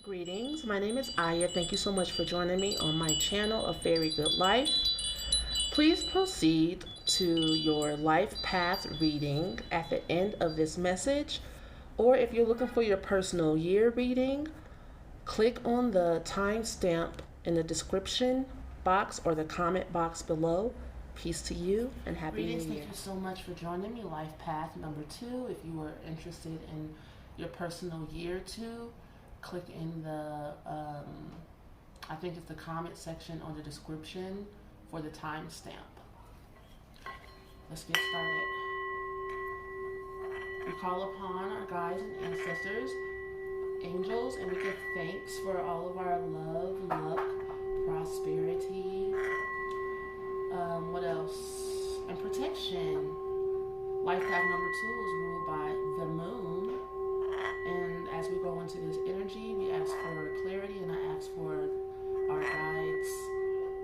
Greetings, my name is Aya. Thank you so much for joining me on my channel, A Very Good Life. Please proceed to your life path reading at the end of this message, or if you're looking for your personal year reading, click on the timestamp in the description box or the comment box below. Peace to you and happy New Year. Thank you so much for joining me. Life path number 2. If you are interested in your personal year 2, click in the, I think it's the comment section or the description for the timestamp. Let's get started. We call upon our guides and ancestors, angels, and we give thanks for all of our love, luck, prosperity, what else? And protection. Life path number 2 is ruled by the moon. And as we go into this energy, we ask for clarity, and I ask for our guides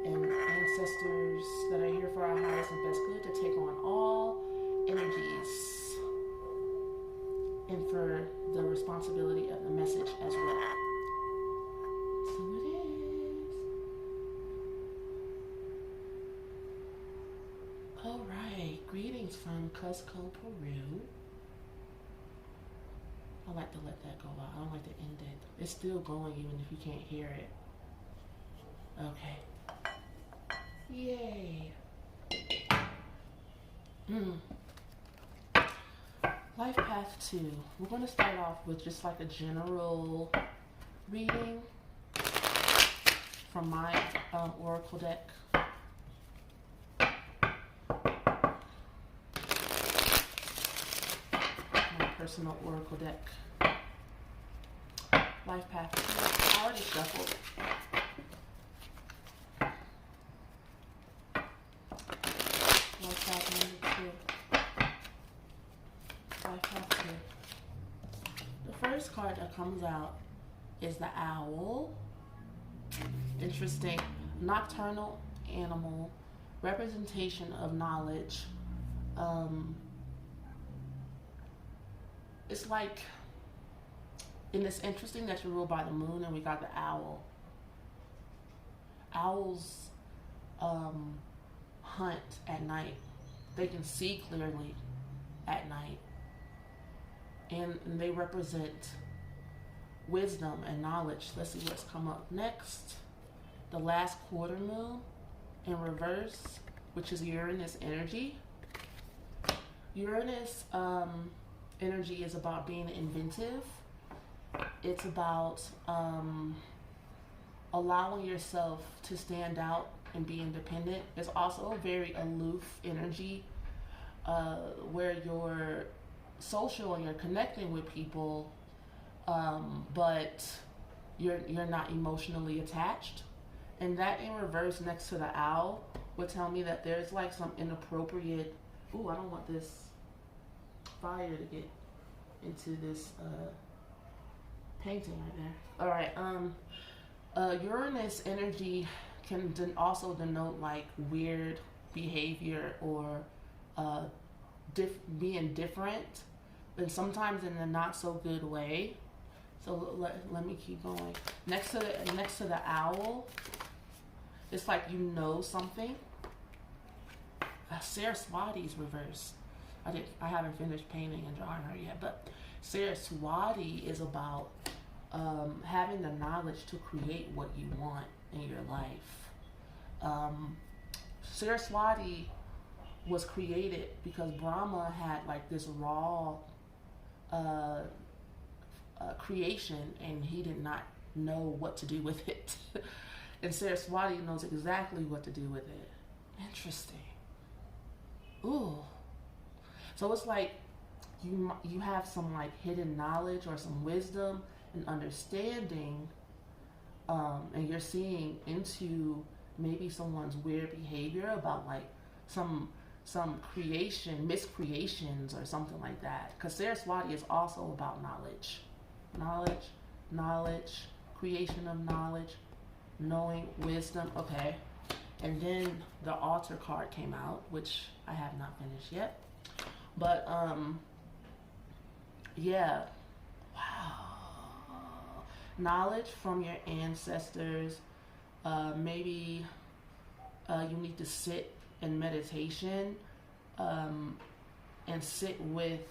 and ancestors that are here for our highest and best good to take on all energies and for the responsibility of the message as well. So it is. All right, greetings from Cusco, Peru. I like to let that go out. I don't like to end it. It's still going even if you can't hear it. Okay. Yay. Life Path 2. We're going to start off with just like a general reading from my oracle deck. Personal oracle deck. Life path 2. I already shuffled. Life path number 2. Life path 2. The first card that comes out is the owl. Interesting. Nocturnal animal. Representation of knowledge. It's like, and it's interesting that you're ruled by the moon and we got the owl. Owls hunt at night. They can see clearly at night. And they represent wisdom and knowledge. Let's see what's come up next. The last quarter moon in reverse, which is Uranus energy. Uranus, energy is about being inventive. It's about allowing yourself to stand out and be independent. It's also a very aloof energy where you're social and you're connecting with people, but you're not emotionally attached. And that in reverse next to the owl would tell me that there's like some inappropriate, ooh, I don't want this fire to get into this painting right there. All right. Uranus energy can also denote like weird behavior or being different, and sometimes in a not so good way. So let me keep going. Next to the owl, it's like you know something. Saraswati's reversed. I haven't finished painting and drawing her yet, but Saraswati is about having the knowledge to create what you want in your life. Saraswati was created because Brahma had like this raw creation and he did not know what to do with it. And Saraswati knows exactly what to do with it. Interesting. Ooh. So it's like you have some like hidden knowledge or some wisdom and understanding, and you're seeing into maybe someone's weird behavior about like some miscreations or something like that. Because Saraswati is also about knowledge, creation of knowledge, knowing, wisdom. Okay. And then the altar card came out, which I have not finished yet. But yeah, wow. knowledge from your ancestors. Maybe you need to sit in meditation and sit with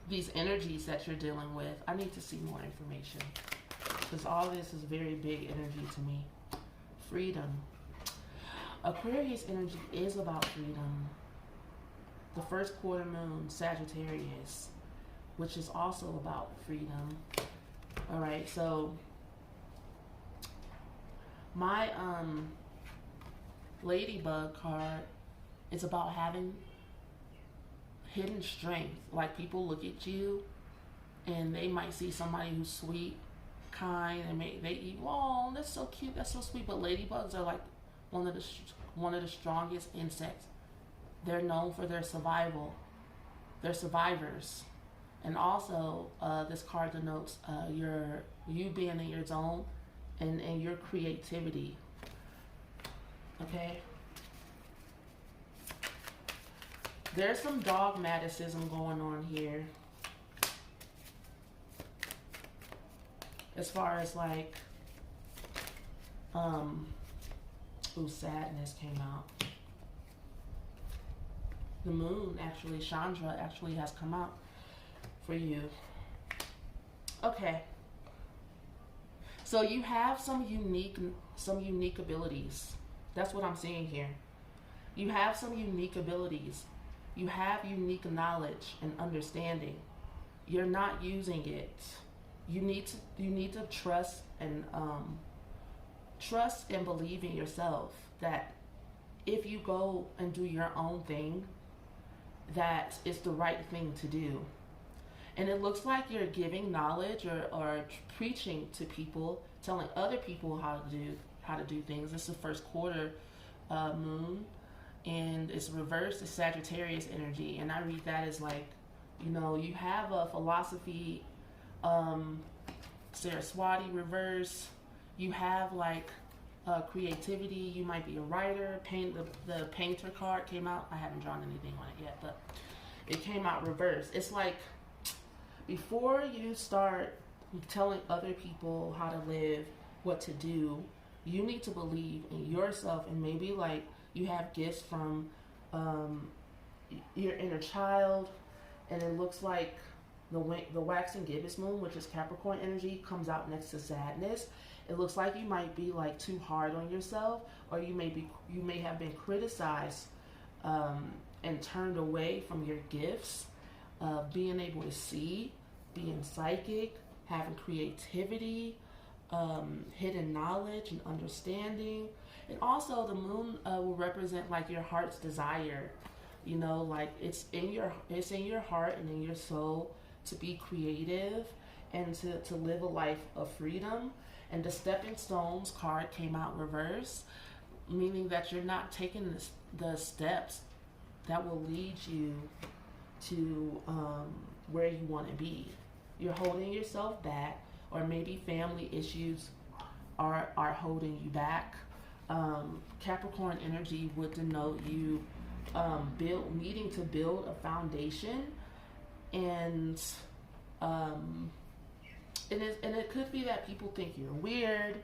these energies that you're dealing with. I need to see more information because all this is very big energy to me. Freedom. Aquarius energy is about freedom. The first quarter moon, Sagittarius, which is also about freedom. All right, so my Ladybug card is about having hidden strength. Like, people look at you and they might see somebody who's sweet, kind, and they oh, that's so cute, that's so sweet. But ladybugs are like one of the strongest insects. They're known for their survival. They're survivors. And also, this card denotes you being in your zone and your creativity. Okay? There's some dogmaticism going on here. As far as like, sadness came out. The moon, actually, Chandra actually has come out for you. Okay. So you have some unique abilities. That's what I'm seeing here. You have some unique abilities. You have unique knowledge and understanding. You're not using it. You need to trust and believe in yourself that if you go and do your own thing, that is the right thing to do. And it looks like you're giving knowledge or preaching to people, telling other people how to do things. This is the first quarter moon, and it's reversed to Sagittarius energy. And I read that as like, you have a philosophy, Saraswati reverse. You have like creativity. You might be a writer. The painter card came out. I haven't drawn anything on it yet, but it came out reversed. It's like, before you start telling other people how to live, what to do, you need to believe in yourself. And maybe like you have gifts from your inner child, and it looks like the waxing gibbous moon, which is Capricorn energy, comes out next to sadness. It looks like you might be like too hard on yourself, or you may have been criticized and turned away from your gifts. Being able to see, being psychic, having creativity, hidden knowledge and understanding. And also the moon will represent like your heart's desire. Like it's in your heart and in your soul to be creative and to live a life of freedom. And the Stepping Stones card came out reverse, meaning that you're not taking the steps that will lead you to where you want to be. You're holding yourself back, or maybe family issues are holding you back. Capricorn energy would denote you needing to build a foundation, and it could be that people think you're weird.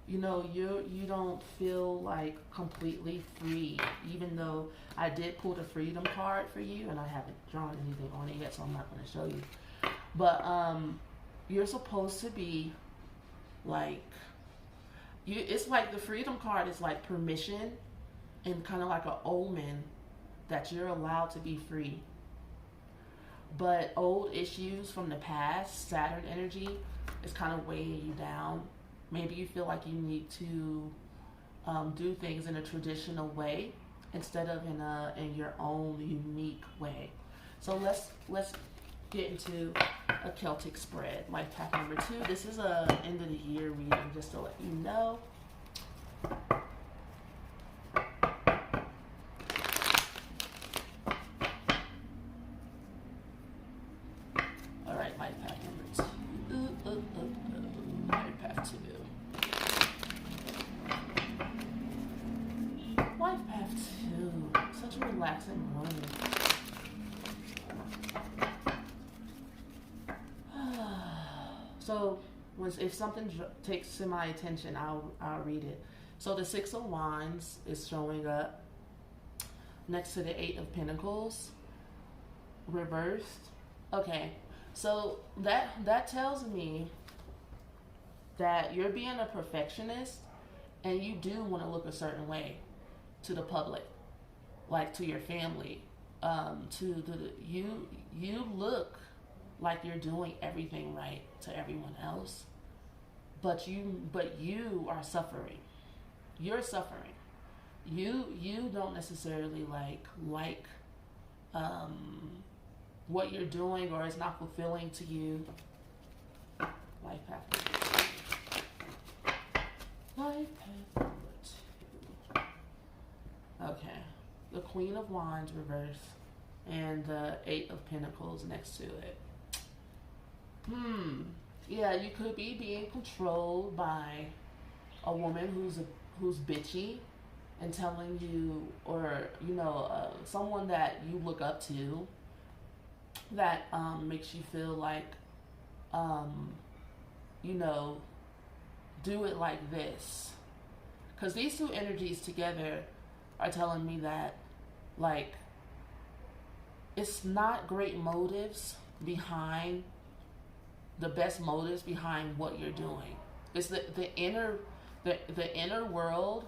You don't feel like completely free, even though I did pull the freedom card for you, and I haven't drawn anything on it yet, so I'm not going to show you. But you're supposed to be like, it's like the freedom card is like permission and kind of like an omen that you're allowed to be free. But old issues from the past, Saturn energy, is kind of weighing you down. Maybe you feel like you need to do things in a traditional way instead of in your own unique way. So let's get into a Celtic spread, life path number 2. This is a end of the year reading, just to let you know. All right, life path number 2. Life path 2. Life path 2. Such a relaxing morning. So if something takes to my attention, I'll read it. So the Six of Wands is showing up next to the Eight of Pentacles, reversed. Okay, so that tells me that you're being a perfectionist, and you do want to look a certain way to the public, like to your family, you look like you're doing everything right to everyone else, but you are suffering. You're suffering. You don't necessarily like what you're doing, or it's not fulfilling to you. Life path. Life path. Okay. The Queen of Wands reverse and the Eight of Pentacles next to it. Yeah, you could be being controlled by a woman who's bitchy and telling you, or someone that you look up to that makes you feel like do it like this. Because these two energies together are telling me that, like, it's not great motives behind, the best motives behind what you're doing. It's the inner world,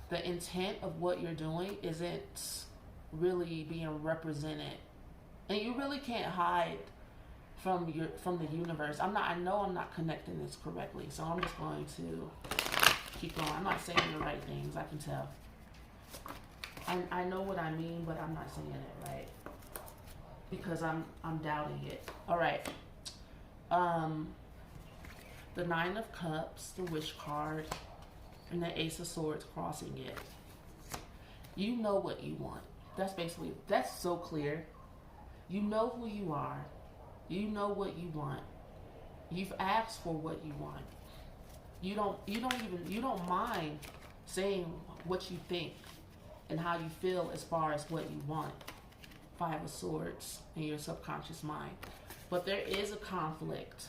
the intent of what you're doing isn't really being represented. And you really can't hide from the universe. I know I'm not connecting this correctly, so I'm just going to keep going. I'm not saying the right things, I can tell. I know what I mean, but I'm not saying it right because I'm doubting it. All right. The Nine of Cups, the Wish card, and the Ace of Swords crossing it. You know what you want. That's so clear. You know who you are. You know what you want. You've asked for what you want. You don't mind saying what you think and how you feel as far as what you want. Five of Swords in your subconscious mind. But there is a conflict.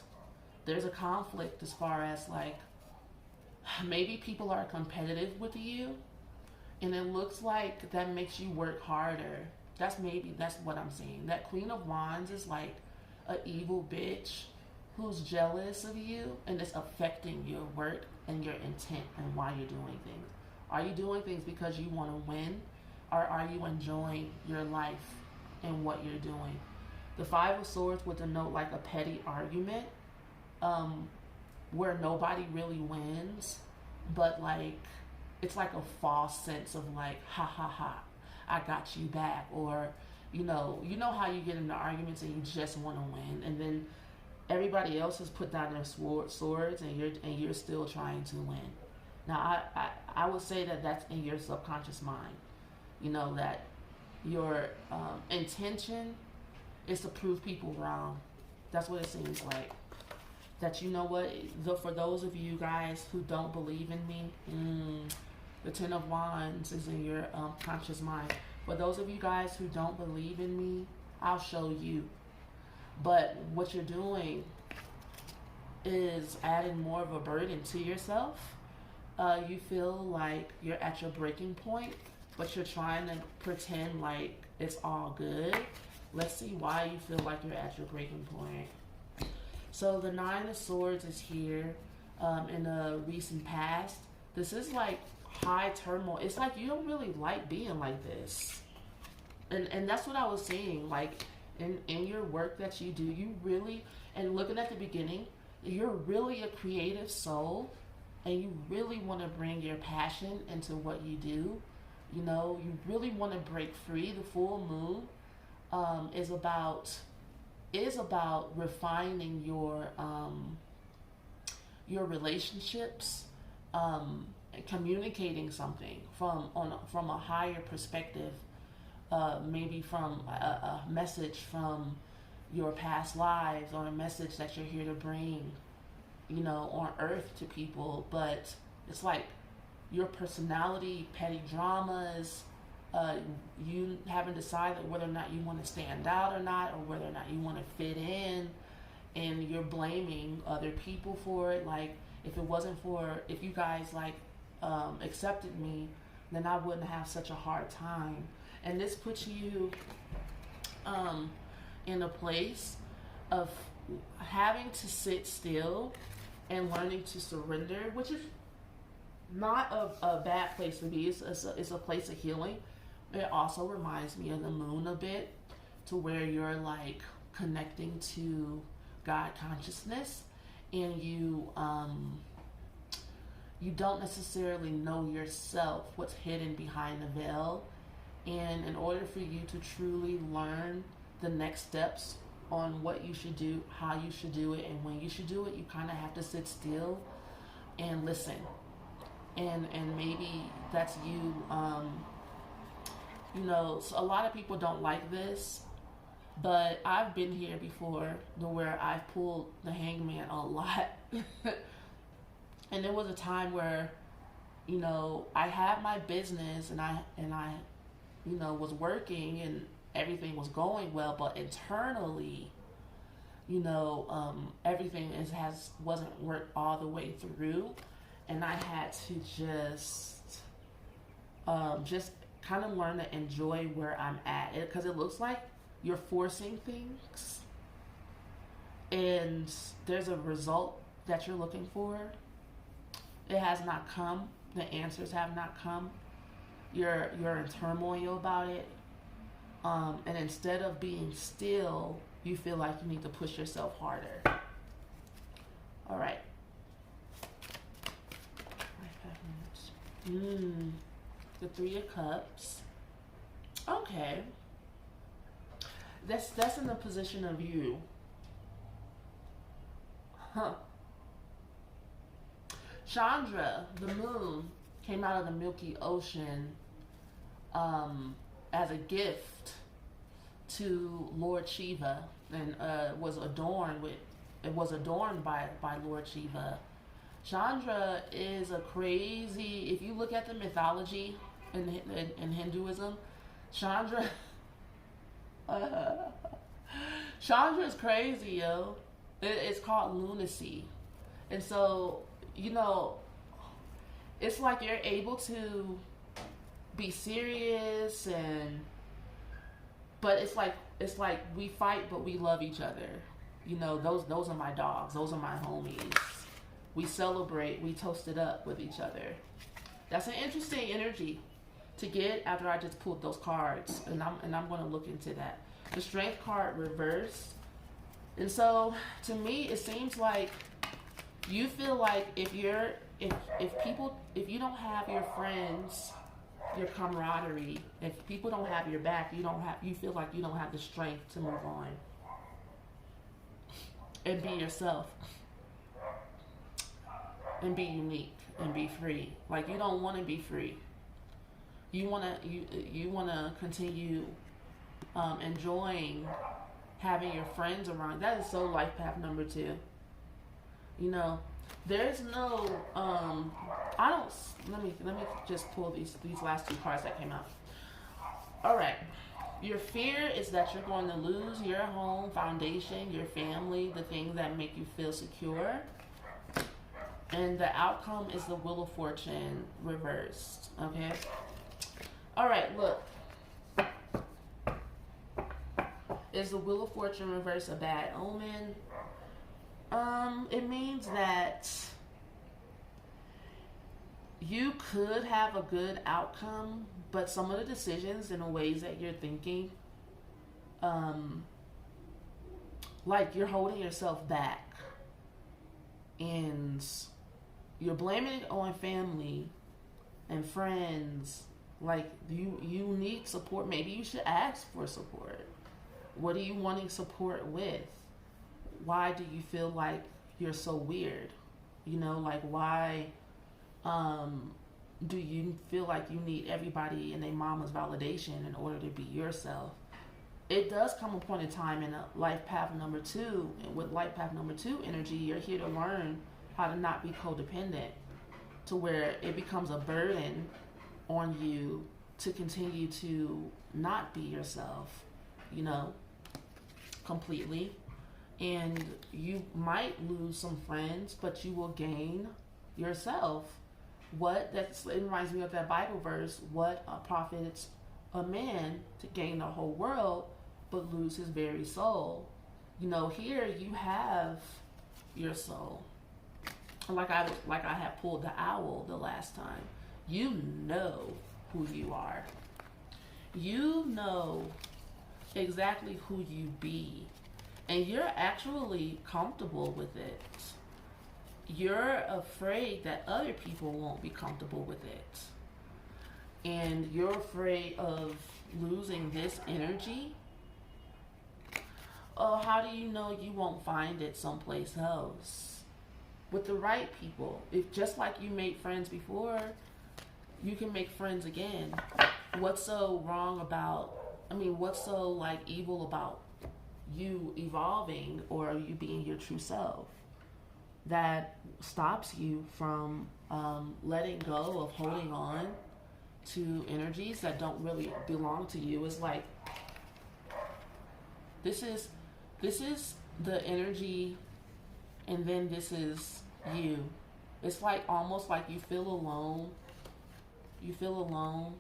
There's a conflict as far as, like, maybe people are competitive with you, and it looks like that makes you work harder. That's what I'm saying. That Queen of Wands is like an evil bitch who's jealous of you, and it's affecting your work and your intent and why you're doing things. Are you doing things because you want to win, or are you enjoying your life and what you're doing? The Five of Swords would denote like a petty argument, where nobody really wins, but like it's like a false sense of like, ha ha ha, I got you back, or you know how you get into arguments and you just want to win, and then everybody else has put down their swords, and you're still trying to win. Now I would say that that's in your subconscious mind. That your intention is to prove people wrong. That's what it seems like. That for those of you guys who don't believe in me, the Ten of Wands is in your conscious mind. For those of you guys who don't believe in me, I'll show you. But what you're doing is adding more of a burden to yourself. You feel like you're at your breaking point, but you're trying to pretend like it's all good. Let's see why you feel like you're at your breaking point. So the Nine of Swords is here in the recent past. This is like high turmoil. It's like you don't really like being like this. And that's what I was saying. Like in your work that you do, you really, and looking at the beginning, you're really a creative soul, and you really want to bring your passion into what you do. You really want to break free. The full moon is about refining your relationships, and communicating something from a higher perspective, maybe from a message from your past lives, or a message that you're here to bring, on earth to people. But it's like your personality, petty dramas, you haven't decided whether or not you want to stand out or not, or whether or not you want to fit in. and you're blaming other people for it. Like, if you guys like accepted me, then I wouldn't have such a hard time. And this puts you in a place of having to sit still and learning to surrender, which is not a bad place to be. It's a place of healing. It also reminds me of the moon a bit, to where you're like connecting to God consciousness, and you don't necessarily know yourself, what's hidden behind the veil. And in order for you to truly learn the next steps on what you should do, how you should do it, and when you should do it, you kind of have to sit still and listen. And maybe that's you. So a lot of people don't like this, but I've been here before, where I've pulled the hangman a lot. And there was a time where, I had my business and I was working and everything was going well, but internally, everything wasn't worked all the way through, and I had to just kind of learn to enjoy where I'm at, because it looks like you're forcing things, and there's a result that you're looking for. It has not come. The answers have not come. You're in turmoil about it. And instead of being still, you feel like you need to push yourself harder. All right. 5 minutes. The 3 of Cups. Okay. That's in the position of you. Huh. Chandra, the moon, came out of the Milky Ocean as a gift to Lord Shiva, and was adorned by Lord Shiva. Chandra is a crazy, if you look at the mythology in Hinduism, Chandra Chandra is crazy, yo. It's called lunacy. And so, it's like you're able to be serious, but it's like we fight, but we love each other. Those are my dogs. Those are my homies. We celebrate. We toast it up with each other. That's an interesting energy to get after I just pulled those cards, and I'm going to look into that. The Strength card reversed, and so to me it seems like you feel like if you don't have your friends, your camaraderie, if people don't have your back, you feel like you don't have the strength to move on and be yourself and be unique and be free. Like, you don't want to be free. You want to continue enjoying having your friends around. That is so life path number 2. There's no let me just pull these last 2 cards that came out. All right. Your fear is that you're going to lose your home, foundation, your family, the things that make you feel secure. And the outcome is the Wheel of Fortune reversed. Okay? All right, look. Is the Wheel of Fortune reversed a bad omen? It means that you could have a good outcome, but some of the decisions and the ways that you're thinking, like you're holding yourself back, and you're blaming it on family and friends. Like, you need support. Maybe you should ask for support. What are you wanting support with? Why do you feel like you're so weird? Like, why do you feel like you need everybody and their mama's validation in order to be yourself? It does come a point in time in a life path number 2, and with life path number 2 energy, you're here to learn how to not be codependent, to where it becomes a burden on you to continue to not be yourself, completely. And you might lose some friends, but you will gain yourself. It reminds me of that Bible verse, what profits a man to gain the whole world but lose his very soul. Here you have your soul. Like I had pulled the owl the last time. You know who you are. You know exactly who you be. And you're actually comfortable with it. You're afraid that other people won't be comfortable with it. And you're afraid of losing this energy. Oh, how do you know you won't find it someplace else? With the right people. If just like you made friends before, you can make friends again. What's so wrong about, what's so evil about you evolving or you being your true self that stops you from letting go of holding on to energies that don't really belong to you? It's like this is the energy, and then this is you. It's like almost like you feel alone. You feel alone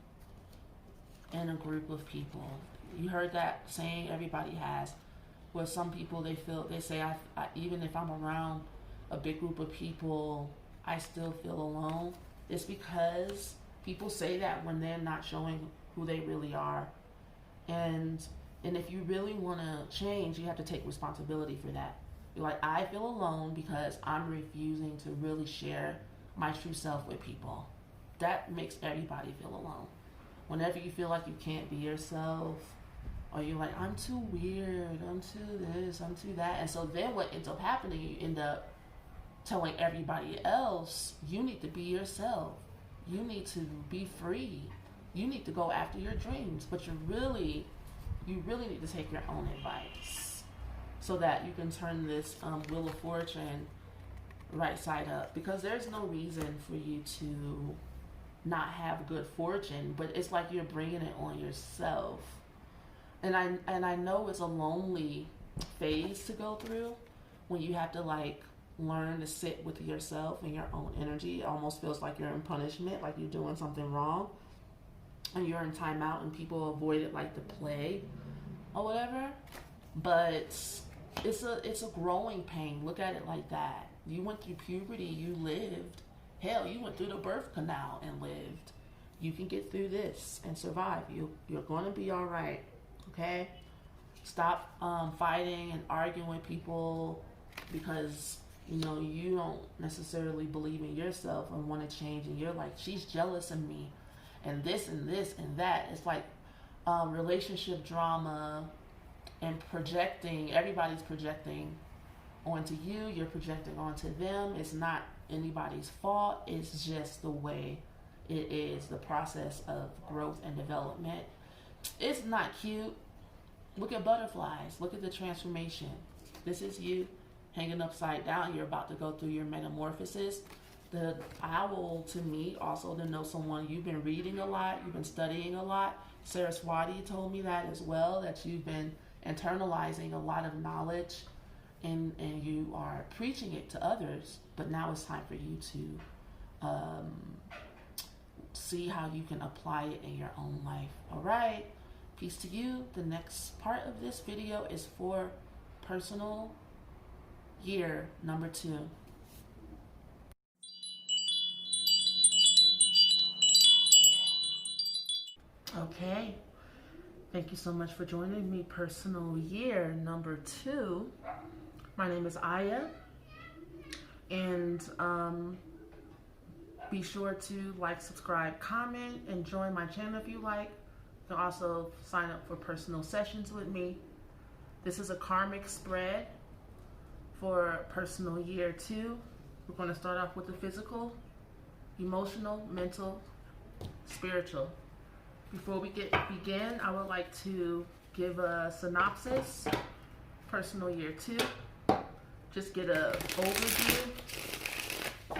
in a group of people. You heard that saying everybody has, where some people they say I even if I'm around a big group of people, I still feel alone. It's because people say that when they're not showing who they really are. And if you really want to change, you have to take responsibility for that. You're like, I feel alone because I'm refusing to really share my true self with people. That makes everybody feel alone. Whenever you feel like you can't be yourself, or you're like, I'm too weird, I'm too this, I'm too that. And so then what ends up happening, you end up telling everybody else, you need to be yourself. You need to be free. You need to go after your dreams. But you really need to take your own advice so that you can turn this Wheel of Fortune right side up. Because there's no reason for you to not have good fortune, but it's like you're bringing it on yourself. And I know it's a lonely phase to go through when you have to learn to sit with yourself and your own energy. It almost feels like you're in punishment, like you're doing something wrong, and you're in timeout, and people avoid it like the plague or whatever. But it's a growing pain. Look at it like that. You went through puberty, you lived. Hell, you went through the birth canal and lived. You can get through this and survive. You're going to be all right. Okay? Stop fighting and arguing with people because you don't necessarily believe in yourself and want to change, and you're like, she's jealous of me and this and this and that. It's like relationship drama and projecting. Everybody's projecting onto you. You're projecting onto them. It's not anybody's fault. It's just the way it is, the process of growth and development. It's not cute. Look at butterflies. Look at the transformation. This is you hanging upside down. You're about to go through your metamorphosis. The owl, to me, also to know someone you've been reading a lot, you've been studying a lot. Saraswati told me that as well, that you've been internalizing a lot of knowledge and you are preaching it to others, but now it's time for you to see how you can apply it in your own life. All right, peace to you. The next part of this video is for personal year number 2. Okay, thank you so much for joining me. Personal year number 2. My name is Aya, and be sure to subscribe, comment, and join my channel if you like. You can also sign up for personal sessions with me. This is a karmic spread for personal year 2. We're going to start off with the physical, emotional, mental, spiritual. Before we begin, I would like to give a synopsis. Personal year 2. Just get an overview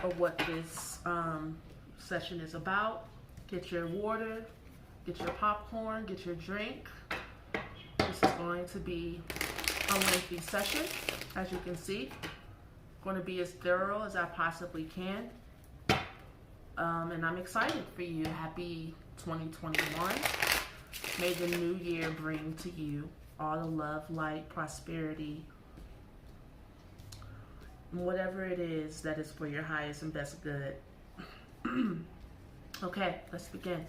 of what this session is about. Get your water, get your popcorn, get your drink. This is going to be a lengthy session. As you can see, I'm going to be as thorough as I possibly can. And I'm excited for you. Happy 2021. May the new year bring to you all the love, light, prosperity, whatever it is that is for your highest and best good. Okay, let's begin.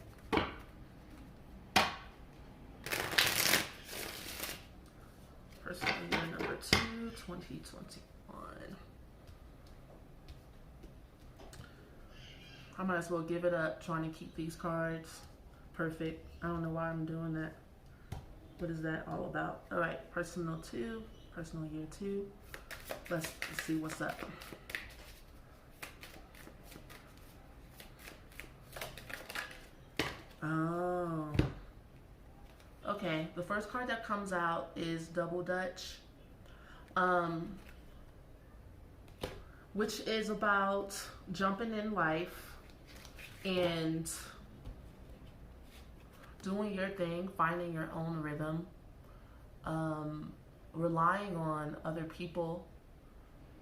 Personal year number 2, 2021. I might as well give it up trying to keep these cards perfect. I don't know why I'm doing that. What is that all about? All right, personal 2, personal year 2. Let's see what's up. Oh. Okay, the first card that comes out is Double Dutch. Which is about jumping in life and doing your thing, finding your own rhythm, relying on other people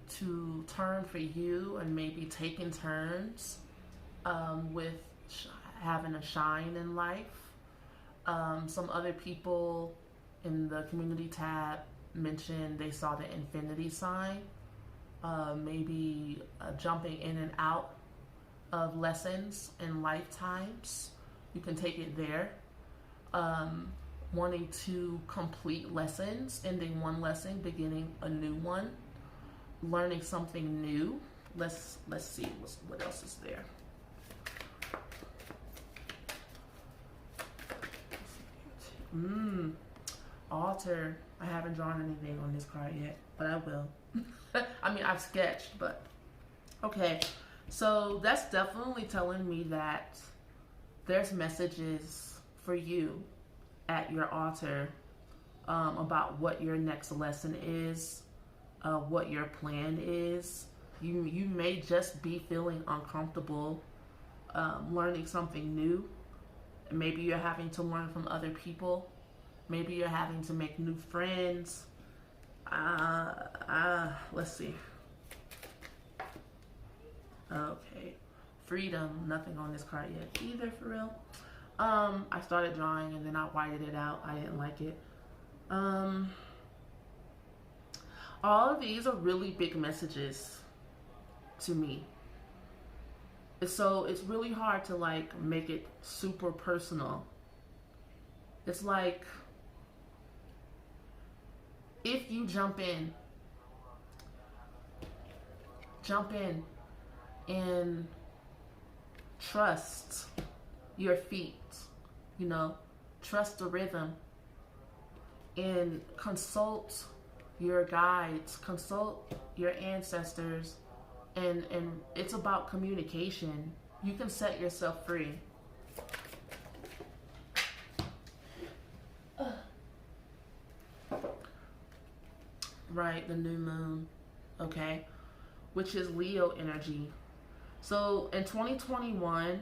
to turn for you, and maybe taking turns with having a shine in life. Some other people in the community tab mentioned they saw the infinity sign, maybe jumping in and out of lessons in lifetimes. You can take it there. Wanting to complete lessons, ending one lesson, beginning a new one, learning something new. Let's see what else is there. Altar. I haven't drawn anything on this card yet, but I will. I mean, I've sketched, but okay. So that's definitely telling me that there's messages for you at your altar about what your next lesson is, what your plan is. You may just be feeling uncomfortable learning something new. Maybe you're having to learn from other people. Maybe you're having to make new friends. Let's see. Okay. Freedom. Nothing on this card yet either, for real. I started drawing and then I whited it out. I didn't like it. All of these are really big messages to me. So it's really hard to like make it super personal. It's like if you jump in and trust your feet, you know, trust the rhythm, and consult your guides, consult your ancestors, and it's about communication. You can set yourself free. Right, the new moon, okay, which is Leo energy. So in 2021,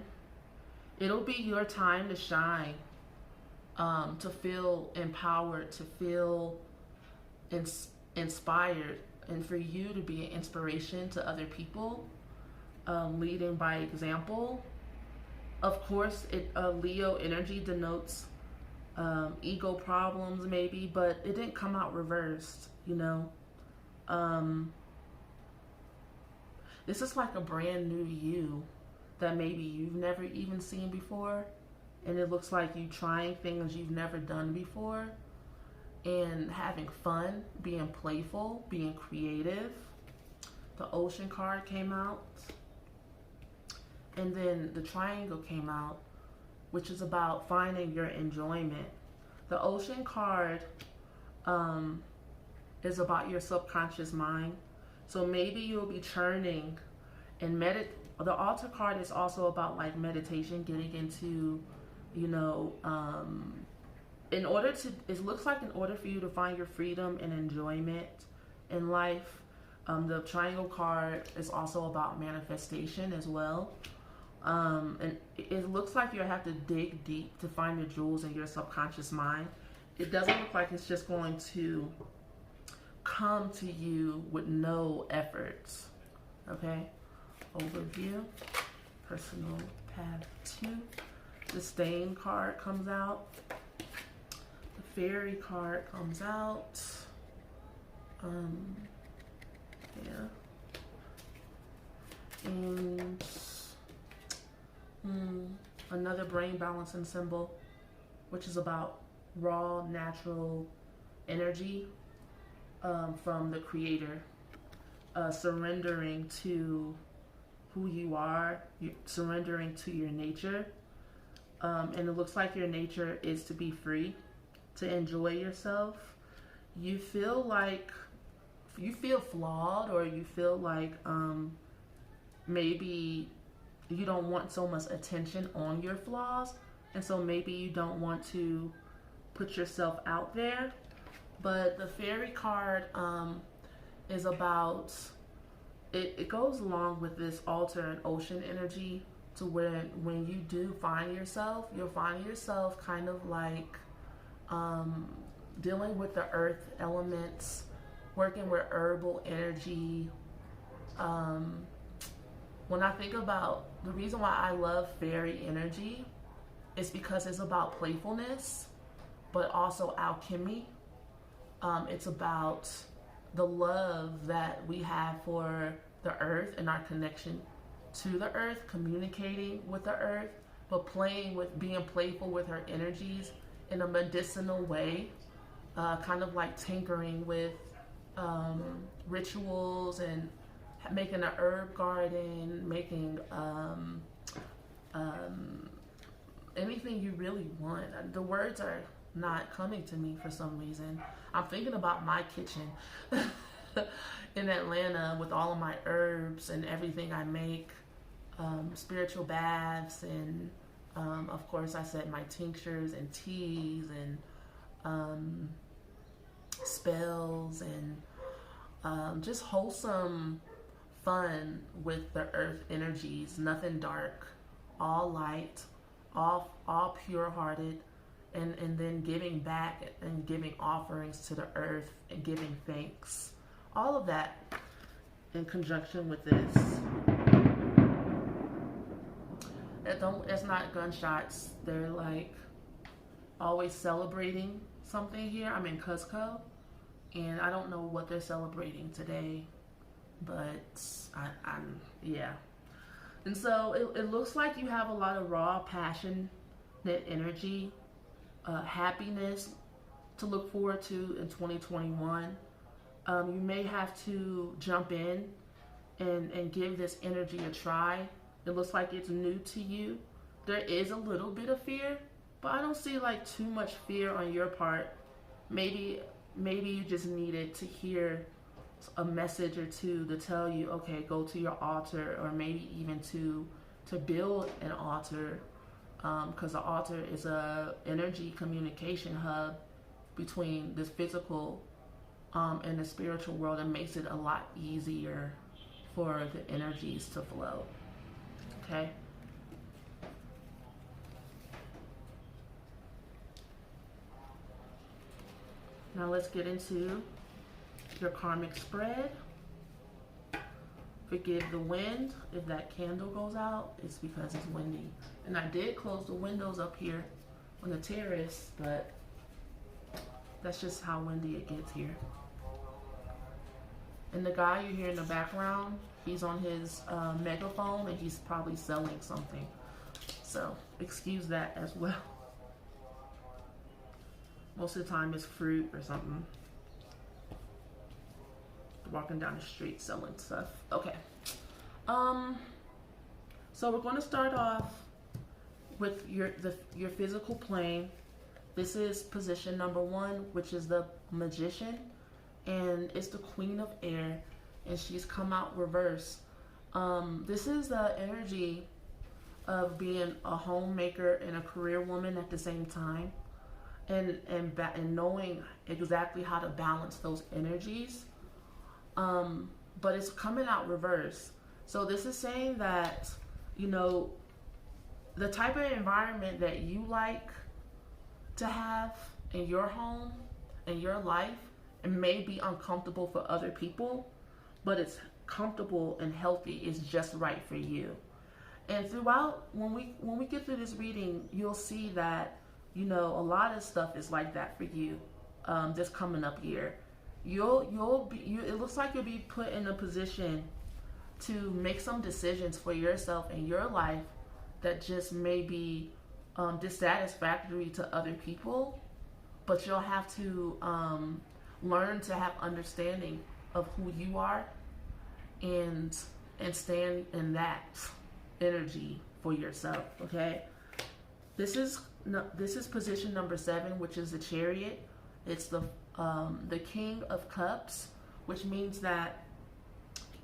it'll be your time to shine, to feel empowered, to feel inspired, and for you to be an inspiration to other people, leading by example. Of course, Leo energy denotes ego problems maybe, but it didn't come out reversed, you know. This is like a brand new you that maybe you've never even seen before, and it looks like you trying things you've never done before, and having fun, being playful, being creative. The Ocean card came out, and then the Triangle came out, which is about finding your enjoyment. The Ocean card is about your subconscious mind. So maybe you'll be churning and the Altar card is also about like meditation, getting into, you know, it looks like in order for you to find your freedom and enjoyment in life, the Triangle card is also about manifestation as well. And it looks like you have to dig deep to find the jewels in your subconscious mind. It doesn't look like it's just going to come to you with no efforts. Okay, overview, personal path 2. The Stain card comes out. The Fairy card comes out. Yeah. And another brain balancing symbol, which is about raw, natural energy from the Creator, surrendering to who you are, surrendering to your nature. And it looks like your nature is to be free, to enjoy yourself. You feel flawed, or you feel like maybe you don't want so much attention on your flaws, and so maybe you don't want to put yourself out there. But the Fairy card is about, it goes along with this altar and ocean energy, to where when you do find yourself, you'll find yourself kind of like dealing with the earth elements, working with herbal energy. When I think about the reason why I love fairy energy, is because it's about playfulness, but also alchemy. It's about the love that we have for the earth and our connection to the earth, communicating with the earth, but being playful with her energies in a medicinal way, kind of like tinkering with rituals and making an herb garden, making anything you really want. The words are not coming to me for some reason. I'm thinking about my kitchen in Atlanta with all of my herbs and everything I make, spiritual baths, and of course I said my tinctures and teas and spells and just wholesome fun with the earth energies. Nothing dark, all light, all pure-hearted, and then giving back and giving offerings to the earth and giving thanks. All of that in conjunction with this. It's not gunshots. They're like always celebrating something here. I'm in Cusco, and I don't know what they're celebrating today, but I'm yeah. And so it looks like you have a lot of raw, passionate energy, happiness to look forward to in 2021. You may have to jump in and give this energy a try. It looks like it's new to you. There is a little bit of fear, but I don't see like too much fear on your part. Maybe you just needed to hear a message or two to tell you, okay, go to your altar, or maybe even to build an altar, because the altar is a energy communication hub between this physical and the spiritual world, and makes it a lot easier for the energies to flow. Okay. Now let's get into your karmic spread. Forgive the wind. If that candle goes out, it's because it's windy. And I did close the windows up here on the terrace, but that's just how windy it gets here. And the guy you hear in the background, he's on his megaphone, and he's probably selling something. So excuse that as well. Most of the time it's fruit or something. Walking down the street selling stuff. Okay. So we're going to start off with your physical plane. This is position number 1, which is the Magician, and it's the Queen of Air, and she's come out reverse. This is the energy of being a homemaker and a career woman at the same time, and knowing exactly how to balance those energies. But it's coming out reverse. So this is saying that, you know, the type of environment that you like to have in your home, in your life, It may be uncomfortable for other people, but it's comfortable and healthy. It's just right for you. And throughout, when we get through this reading, you'll see that, you know, a lot of stuff is like that for you. This coming up year, it looks like you'll be put in a position to make some decisions for yourself and your life that just may be dissatisfactory to other people, but you'll have to learn to have understanding of who you are and stand in that energy for yourself. Okay, this is position number 7, which is the Chariot. It's the King of Cups, which means that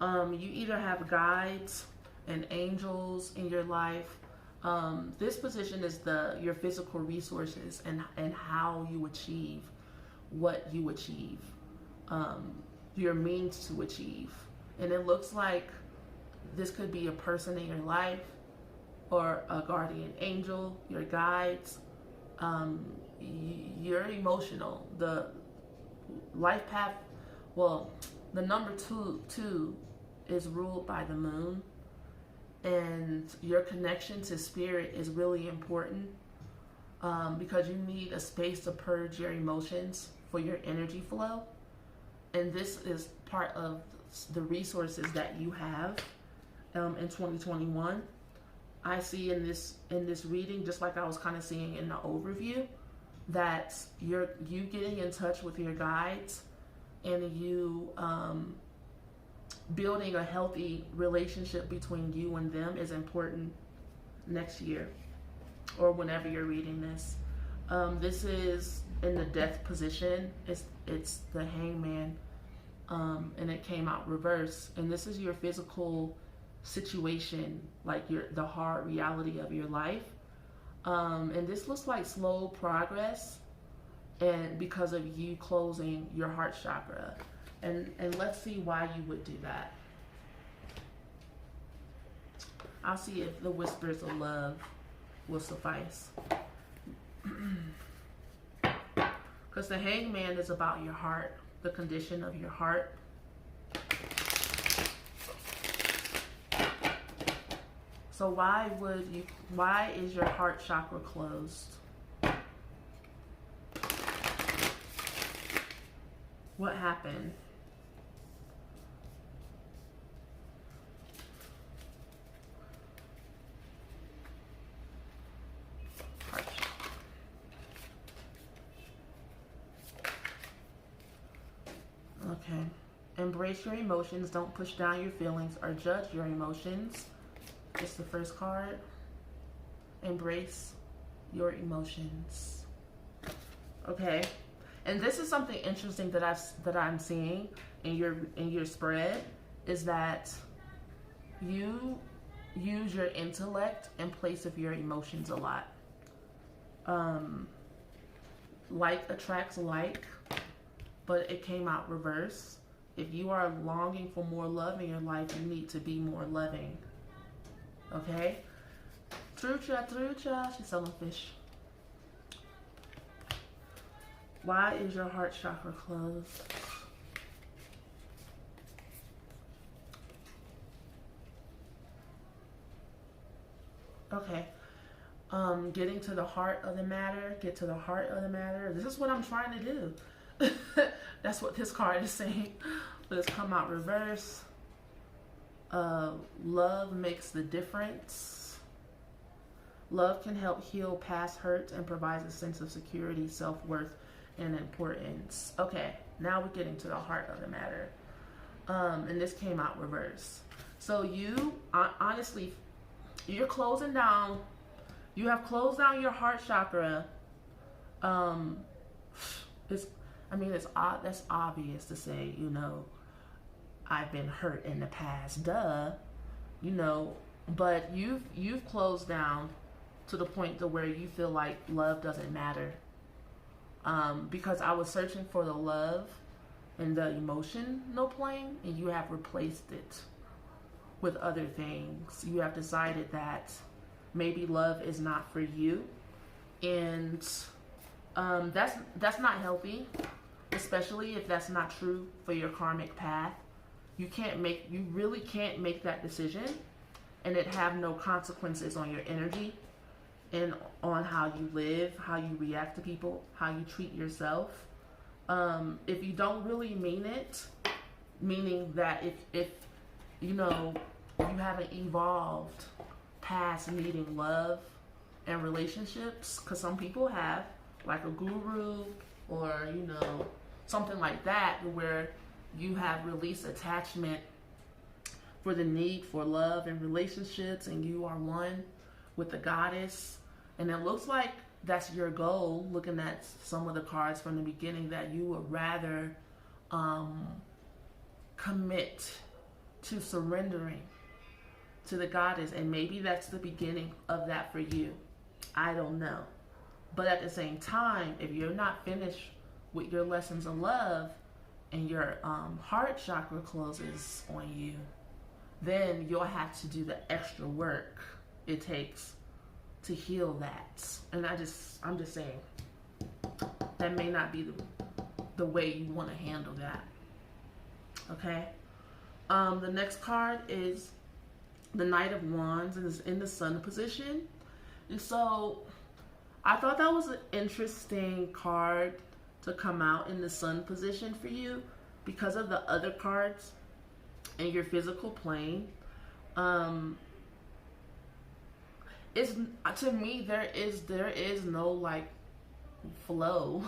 you either have guides and angels in your life. This position is your physical resources and how you achieve what you achieve, your means to achieve. And it looks like this could be a person in your life or a guardian angel, your guides. You're emotional. The life path, well, the number two is ruled by the moon, and your connection to spirit is really important, because you need a space to purge your emotions for your energy flow, and this is part of the resources that you have in 2021. I see in this reading, just like I was kind of seeing in the overview, that you getting in touch with your guides and you building a healthy relationship between you and them is important next year or whenever you're reading this. This is in the death position. It's the Hangman, and it came out reverse. And this is your physical situation, like the hard reality of your life. And this looks like slow progress, and because of you closing your heart chakra. And let's see why you would do that. I'll see if the whispers of love will suffice. Because the Hangman is about your heart, the condition of your heart. So why is your heart chakra closed? What happened? Heart chakra. Okay. Embrace your emotions. Don't push down your feelings or judge your emotions. It's the first card. Embrace your emotions. Okay, and this is something interesting that I'm seeing in your spread, is that you use your intellect in place of your emotions a lot. Like attracts like, but it came out reverse. If you are longing for more love in your life, you need to be more loving. Okay? Trucha, she's selling fish. Why is your heart chakra closed? Okay. Getting to the heart of the matter. Get to the heart of the matter. This is what I'm trying to do. That's what this card is saying. But it's come out reverse. Love makes the difference. Love can help heal past hurts and provides a sense of security, self-worth, and importance. Okay, now we're getting to the heart of the matter. And this came out reverse. So you, honestly, you're closing down. You have closed down your heart chakra. That's obvious to say, you know, I've been hurt in the past, duh, you know, but you've closed down to the point to where you feel like love doesn't matter. Because I was searching for the love and the emotional plane, and you have replaced it with other things. You have decided that maybe love is not for you, and that's not healthy. especially if that's not true for your karmic path. You really can't make that decision and it have no consequences on your energy and on how you live, how you react to people, how you treat yourself. If you don't really mean it, meaning that if you haven't evolved past needing love and relationships, because some people have, like a guru or something like that, where you have released attachment for the need for love and relationships, and you are one with the goddess, and it looks like that's your goal, looking at some of the cards from the beginning, that you would rather commit to surrendering to the goddess, and maybe that's the beginning of that for you. I don't know. But at the same time, if you're not finished with your lessons of love and your heart chakra closes on you, then you'll have to do the extra work it takes to heal that. And I'm just saying, that may not be the way you want to handle that. Okay? The next card is the Knight of Wands, and is in the Sun position. And so I thought that was an interesting card to come out in the Sun position for you because of the other cards in your physical plane. It's, to me, there is no like flow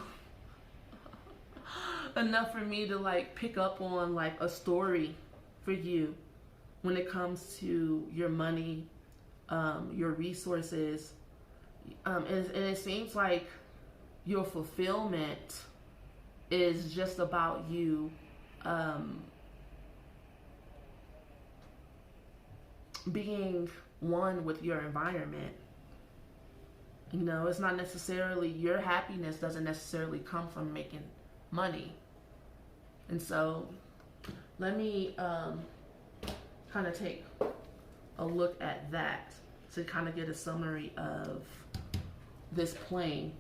enough for me to like pick up on like a story for you when it comes to your money, your resources, and it seems like your fulfillment is just about you being one with your environment. It's not necessarily, your happiness doesn't necessarily come from making money. And so let me kind of take a look at that to kind of get a summary of this plane.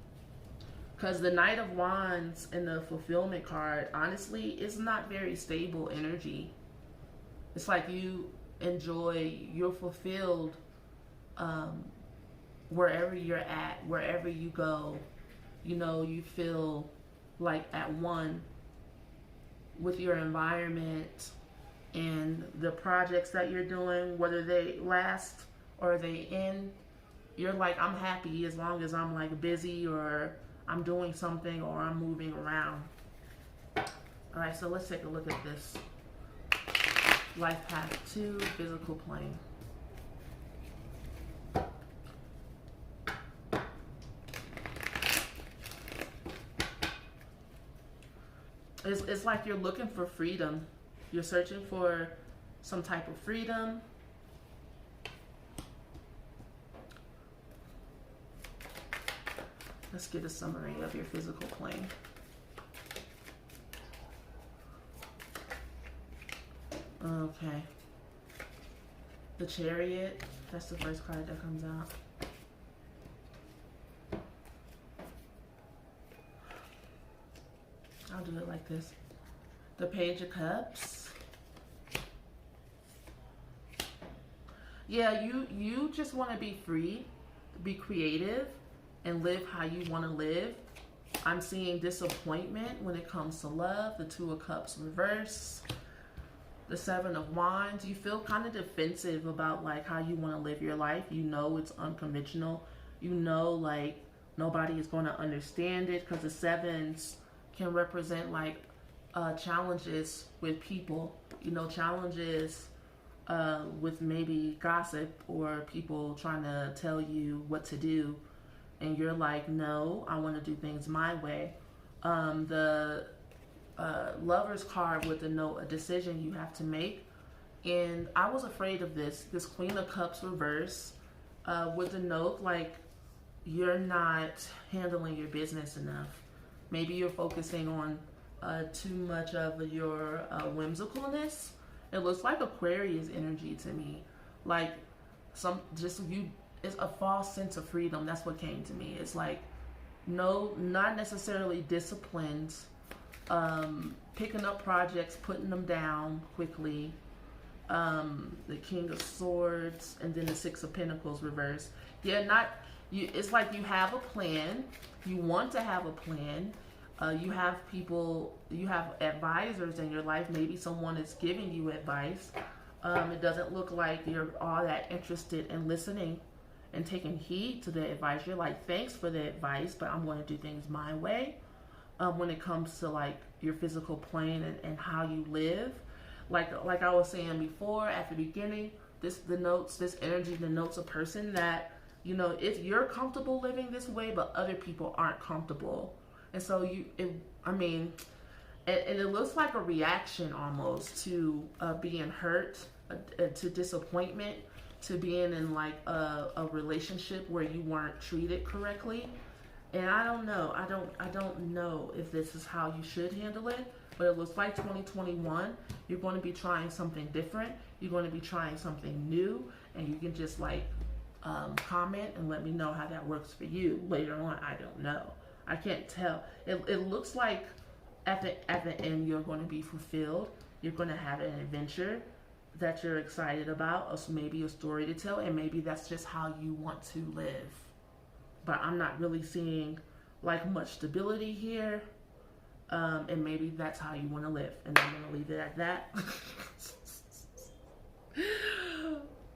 Because the Knight of Wands and the fulfillment card, honestly, is not very stable energy. It's like you're fulfilled wherever you're at, wherever you go. You feel like at one with your environment and the projects that you're doing, whether they last or they end. You're like, I'm happy as long as I'm like busy, or I'm doing something, or I'm moving around. All right, so let's take a look at this. Life path 2, physical plane. It's like you're looking for freedom. You're searching for some type of freedom. Let's get a summary of your physical plane. Okay. The Chariot, that's the first card that comes out. I'll do it like this. The Page of Cups. Yeah, you just want to be free, be creative, and live how you want to live. I'm seeing disappointment when it comes to love. The Two of Cups reverse. The Seven of Wands. You feel kind of defensive about like how you want to live your life. It's unconventional. Like nobody is going to understand it, because the sevens can represent like challenges with people. Challenges with maybe gossip or people trying to tell you what to do, and you're like, no, I want to do things my way. The Lover's card with the note, a decision you have to make. And I was afraid of this Queen of Cups reverse with the note, like you're not handling your business enough. Maybe you're focusing on too much of your whimsicalness. It looks like Aquarius energy to me. Like it's a false sense of freedom. That's what came to me. It's like, no, not necessarily disciplined picking up projects, putting them down quickly. The King of Swords, and then the Six of Pentacles reversed. Yeah, not you. It's like you have a plan. You want to have a plan. You have people. You have advisors in your life. Maybe someone is giving you advice. It doesn't look like you're all that interested in listening and taking heed to the advice. You're like, thanks for the advice, but I'm going to do things my way. When it comes to like your physical plane and how you live. Like I was saying before at the beginning, this energy denotes a person that, you know, if you're comfortable living this way, but other people aren't comfortable. And so and it looks like a reaction almost to being hurt, to disappointment, to being in like a relationship where you weren't treated correctly. And I don't know if this is how you should handle it. But it looks like 2021, you're going to be trying something different. You're going to be trying something new. And you can just like comment and let me know how that works for you later on. I don't know. I can't tell. It looks like at the end you're going to be fulfilled. You're going to have an adventure that you're excited about. Or maybe a story to tell. And maybe that's just how you want to live. But I'm not really seeing like much stability here. And maybe that's how you want to live. And I'm going to leave it at that.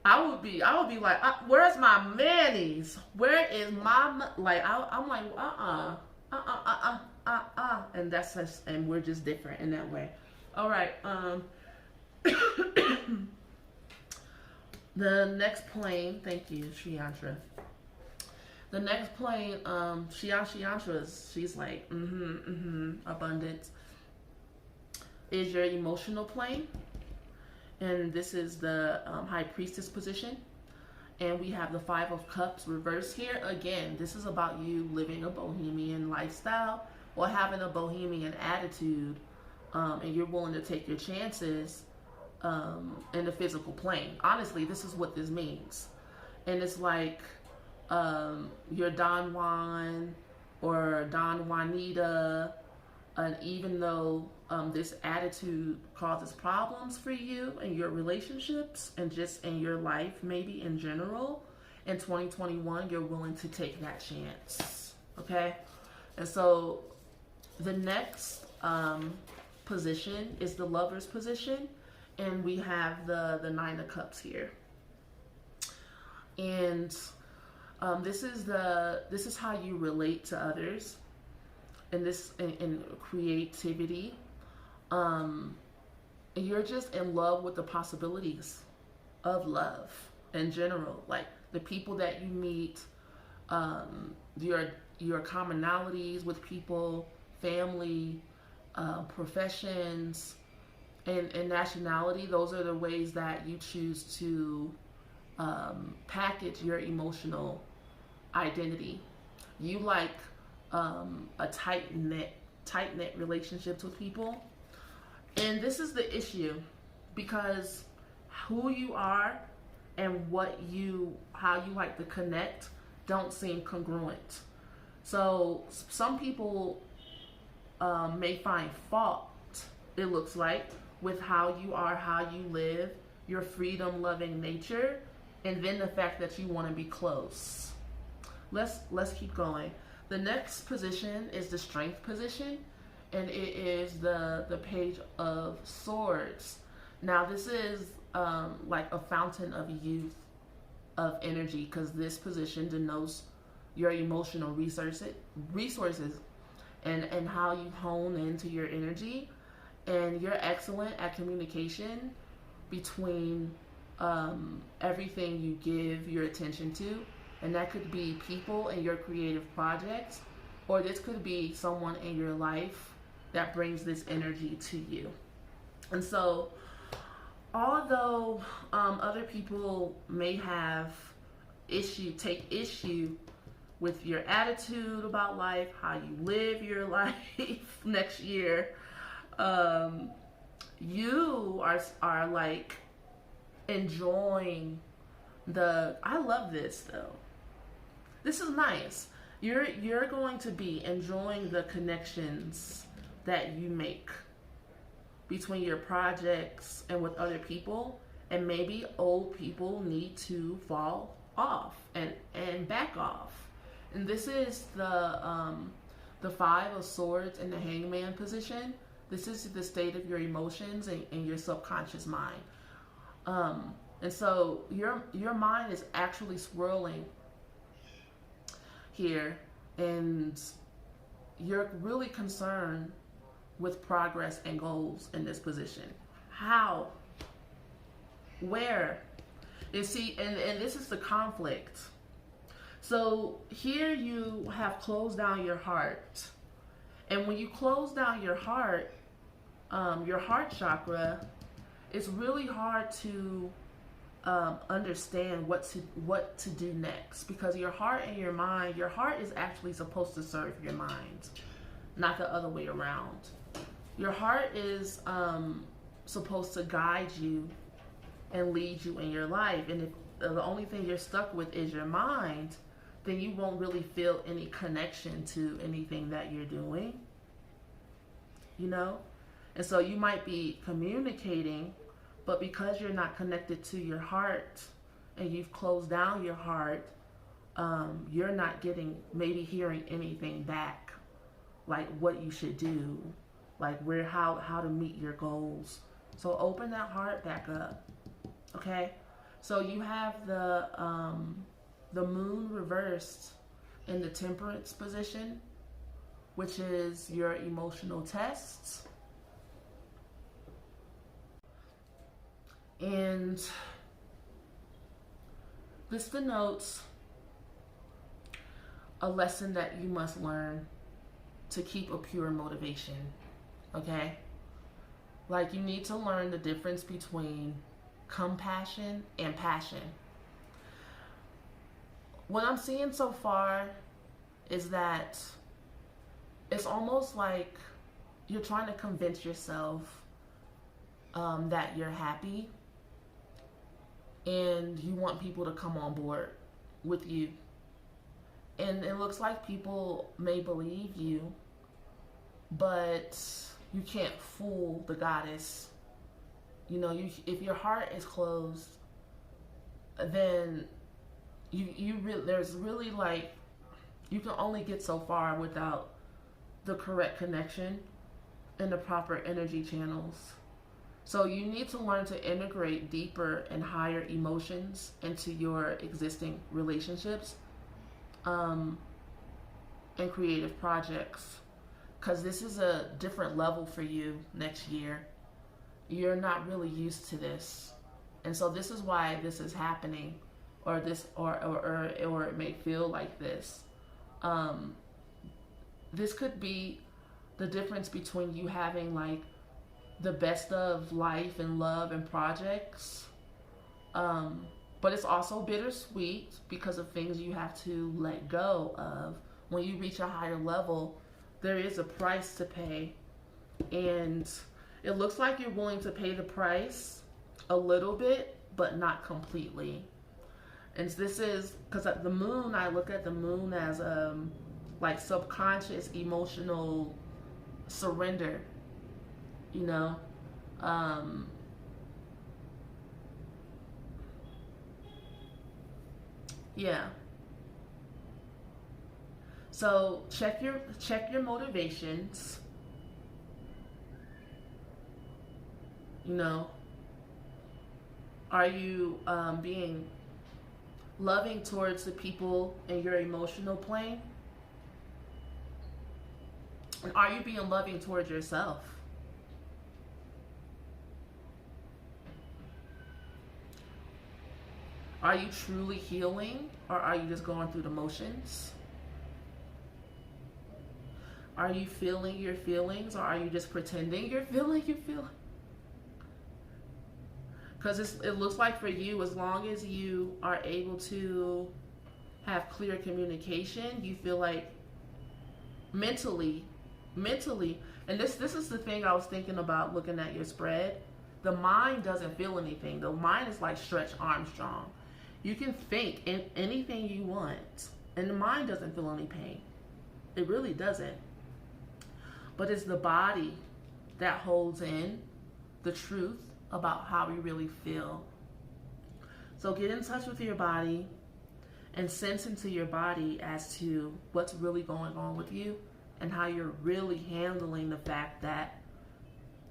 I would be like, where's my mayonnaise? Where is my, like, I'm like, and that's just, and we're just different in that way. All right. The next plane, thank you, Shiantra. The next plane, Shiantra, she's like, abundance, is your emotional plane. And this is the High Priestess position. And we have the Five of Cups reversed here. Again, this is about you living a bohemian lifestyle or having a bohemian attitude. And you're willing to take your chances in the physical plane. Honestly, this is what this means. And it's like, you're Don Juan or Don Juanita, and even though this attitude causes problems for you in your relationships and just in your life, maybe in general, in 2021, you're willing to take that chance, okay? And so the next position is the Lover's position, and we have the Nine of Cups here. And this is how you relate to others, and this in creativity. You're just in love with the possibilities of love in general, like the people that you meet, your commonalities with people, family, professions, and nationality. Those are the ways that you choose to package your emotional identity. You like a tight knit relationships with people, and this is the issue, because who you are and how you like to connect don't seem congruent. So some people may find fault, it looks like, with how you are, how you live, your freedom loving nature, and then the fact that you want to be close. Let's keep going. The next position is the Strength position, and it is the Page of Swords. Now this is like a fountain of youth, of energy, because this position denotes your emotional resources and how you hone into your energy. And you're excellent at communication between everything you give your attention to. And that could be people in your creative projects, or this could be someone in your life that brings this energy to you. And so, although other people may take issue with your attitude about life, how you live your life next year, you are like enjoying I love this though. This is nice. You're going to be enjoying the connections that you make between your projects and with other people, and maybe old people need to fall off and back off. And this is the Five of Swords in the Hangman position. This is the state of your emotions and your subconscious mind. And so your mind is actually swirling here, and you're really concerned with progress and goals in this position. How? Where? And see, and this is the conflict. So here you have closed down your heart. And when you close down your heart chakra, it's really hard to understand what to do next, because your heart and your mind, your heart is actually supposed to serve your mind, not the other way around. Your heart is supposed to guide you and lead you in your life, and if the only thing you're stuck with is your mind, then you won't really feel any connection to anything that you're doing, you know? And so you might be communicating, but because you're not connected to your heart and you've closed down your heart, you're not maybe hearing anything back, like what you should do, like how to meet your goals. So open that heart back up, okay? So you have the moon reversed in the Temperance position, which is your emotional tests. And this denotes a lesson that you must learn to keep a pure motivation, okay? Like, you need to learn the difference between compassion and passion. What I'm seeing so far is that it's almost like you're trying to convince yourself that you're happy, and you want people to come on board with you. And it looks like people may believe you, but you can't fool the goddess. You know, if your heart is closed, then there's really, like, you can only get so far without the correct connection and the proper energy channels. So you need to learn to integrate deeper and higher emotions into your existing relationships and creative projects, because this is a different level for you next year. You're not really used to this, and so this is why this is happening, or it may feel like this. This could be the difference between you having, like, the best of life and love and projects, but it's also bittersweet because of things you have to let go of. When you reach a higher level, there is a price to pay, and it looks like you're willing to pay the price a little bit, but not completely. And this is because the moon, I look at the moon as like subconscious emotional surrender, you know. Yeah. So check your motivations. You know, are you being loving towards the people in your emotional plane? And are you being loving towards yourself? Are you truly healing, or are you just going through the motions? Are you feeling your feelings, or are you just pretending you're feeling your feelings? Because it looks like for you, as long as you are able to have clear communication, you feel like mentally, and this is the thing I was thinking about looking at your spread. The mind doesn't feel anything. The mind is like Stretch Armstrong. You can think in anything you want, and the mind doesn't feel any pain. It really doesn't. but it's the body that holds in the truth about how we really feel. So get in touch with your body and sense into your body as to what's really going on with you and how you're really handling the fact that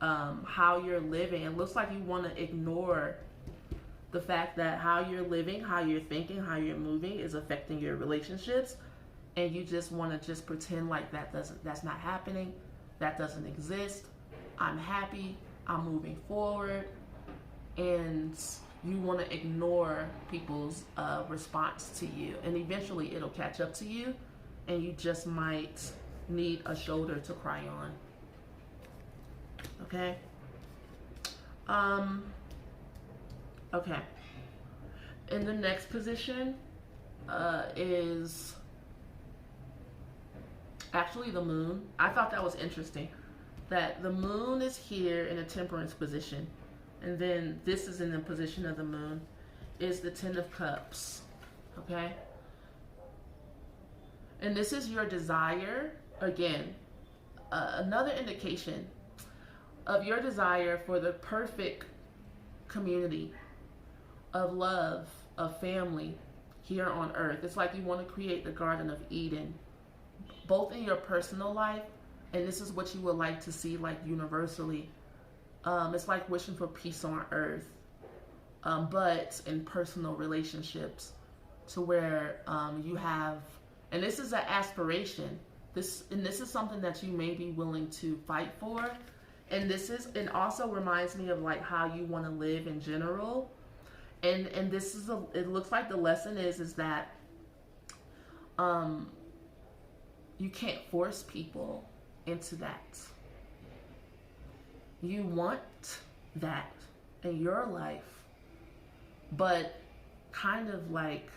how you're living. It looks like you want to ignore the fact that how you're living, how you're thinking, how you're moving is affecting your relationships, and you just want to just pretend like that's not happening, that doesn't exist. I'm happy, I'm moving forward, and you want to ignore people's response to you, and eventually it'll catch up to you, and you just might need a shoulder to cry on. Okay. Okay. In the next position is actually the moon. I thought that was interesting, that the moon is here in a temperance position, and then this is in the position of the moon, is the Ten of Cups. Okay. And this is your desire, again, another indication of your desire for the perfect community of love, of family here on earth. It's like you want to create the Garden of Eden, both in your personal life, and this is what you would like to see, like, universally. It's like wishing for peace on earth, but in personal relationships, to where you have, and this is an aspiration. This is something that you may be willing to fight for. And it also reminds me of like how you want to live in general. And this is it looks like the lesson is that you can't force people into that. You want that in your life, but kind of like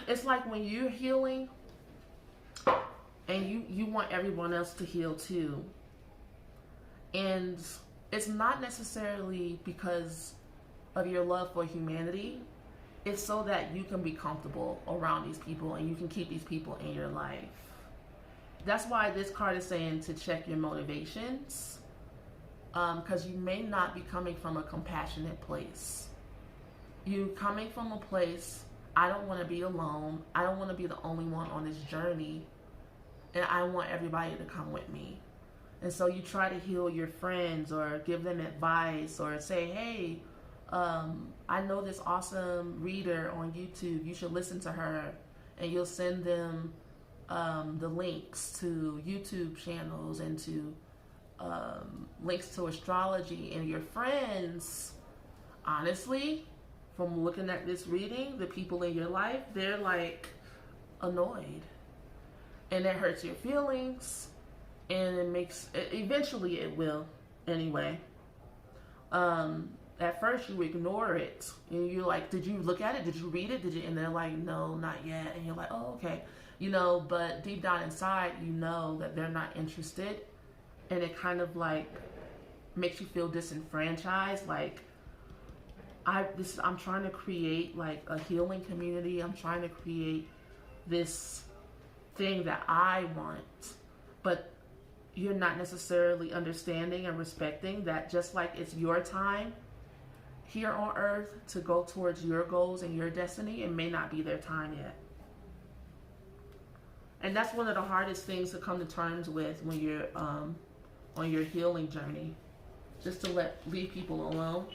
it's like when you're healing and you want everyone else to heal too. And it's not necessarily because of your love for humanity. It's so that you can be comfortable around these people and you can keep these people in your life. That's why this card is saying to check your motivations, because you may not be coming from a compassionate place. You coming from a place, I don't want to be alone. I don't want to be the only one on this journey. And I want everybody to come with me. And so you try to heal your friends or give them advice or say, hey, I know this awesome reader on YouTube. You should listen to her. And you'll send them the links to YouTube channels and to links to astrology. And your friends, honestly, from looking at this reading, the people in your life, they're like annoyed. And it hurts your feelings, and eventually it will, anyway. At first you ignore it, and you're like, did you look at it? Did you read it? And they're like, no, not yet. And you're like, oh, okay. But deep down inside, you know that they're not interested, and it kind of like makes you feel disenfranchised. Like, I'm trying to create like a healing community. I'm trying to create this thing that I want, but you're not necessarily understanding and respecting that just like it's your time here on earth to go towards your goals and your destiny, it may not be their time yet. And that's one of the hardest things to come to terms with when you're on your healing journey, just to leave people alone.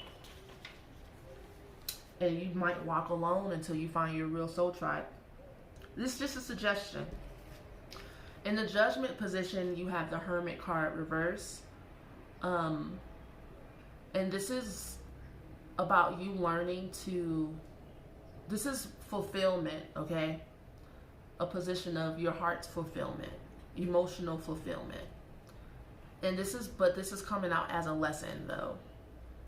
And you might walk alone until you find your real soul tribe. This is just a suggestion. In the Judgment position, you have the Hermit card reverse. And this is about you learning to, this is fulfillment, okay? A position of your heart's fulfillment, emotional fulfillment. And this is coming out as a lesson though.